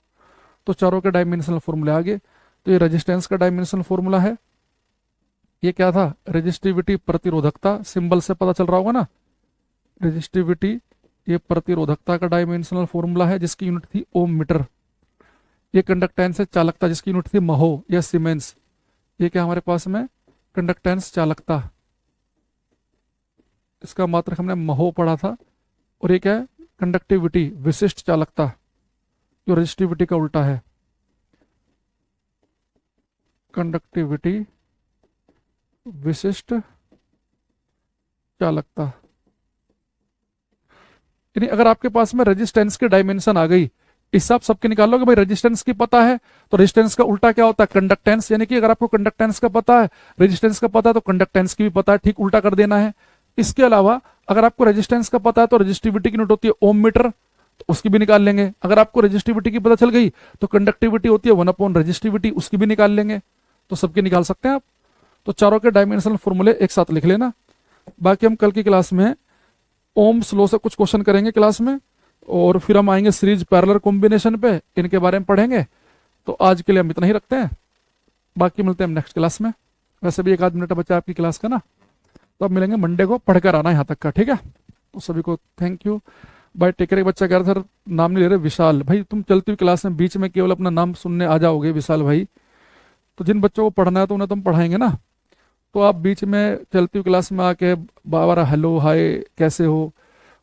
तो चारों के डायमेंशनल फॉर्मूले आ गए। तो ये रेजिस्टेंस का डायमेंशनल फॉर्मूला है। ये क्या था? रेजिस्टिविटी, प्रतिरोधकता। सिंबल से पता चल रहा होगा ना, रेजिस्टिविटी ये प्रतिरोधकता का डायमेंशनल फॉर्मूला है जिसकी यूनिट थी ओम मीटर। ये कंडक्टेंस है चालकता जिसकी यूनिट थी महो या सीमेंस। ये क्या हमारे पास में? कंडक्टेंस चालकता, इसका मात्रक हमने महो पढ़ा था। और ये क्या है? कंडक्टिविटी, विशिष्ट चालकता, जो रेजिस्टिविटी का उल्टा है। कंडक्टिविटी, विशिष्ट चालकता। यानी अगर आपके पास में रेजिस्टेंस की डायमेंशन आ गई, इससे आप सबके निकाल लोगे। भाई रेजिस्टेंस की पता है तो रेजिस्टेंस का उल्टा क्या होता है? कंडक्टेंस। यानी कि अगर आपको कंडक्टेंस का पता है, रेजिस्टेंस का पता है, तो कंडक्टेंस की भी पता है, ठीक उल्टा कर देना है। इसके अलावा अगर आपको रेजिस्टेंस का पता है तो रेजिस्टिविटी की यूनिट होती है ओम मीटर, तो उसकी भी निकाल लेंगे। अगर आपको रेजिस्टिविटी की पता चल गई तो कंडक्टिविटी होती है 1 अपॉन रेजिस्टिविटी, उसकी भी निकाल लेंगे। तो सबके निकाल सकते हैं आप। तो चारों के डायमेंशनल फॉर्मूले एक साथ लिख लेना। बाकी हम कल की क्लास में ओम्स लॉ से कुछ क्वेश्चन करेंगे क्लास में, और फिर हम आएंगे सीरीज पैरेलल कॉम्बिनेशन पे, इनके बारे में पढ़ेंगे। तो आज के लिए हम इतना ही रखते हैं, बाकी मिलते हैं हम नेक्स्ट क्लास में। वैसे भी 1 आध मिनट बचा आपकी क्लास का ना, तो अब मिलेंगे मंडे को, पढ़कर आना यहाँ तक का, ठीक है। तो सभी को thank you, bye take care. बच्चा कह रहा सर नाम नहीं ले रहे विशाल भाई, तुम चलती हुई क्लास में बीच में केवल अपना नाम सुनने आ जाओगे विशाल भाई। तो जिन बच्चों को पढ़ना है तो उन्हें तुम पढ़ाएंगे ना, तो आप बीच में चलती हुई क्लास में आके बार हेलो हाय कैसे हो,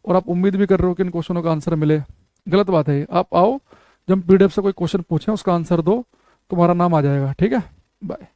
और आप उम्मीद भी कर रहे हो कि इन क्वेश्चनों का आंसर मिले, गलत बात है। आप आओ, जब पीडीएफ से कोई क्वेश्चन पूछें उसका आंसर दो, तुम्हारा नाम आ जाएगा, ठीक है। बाय।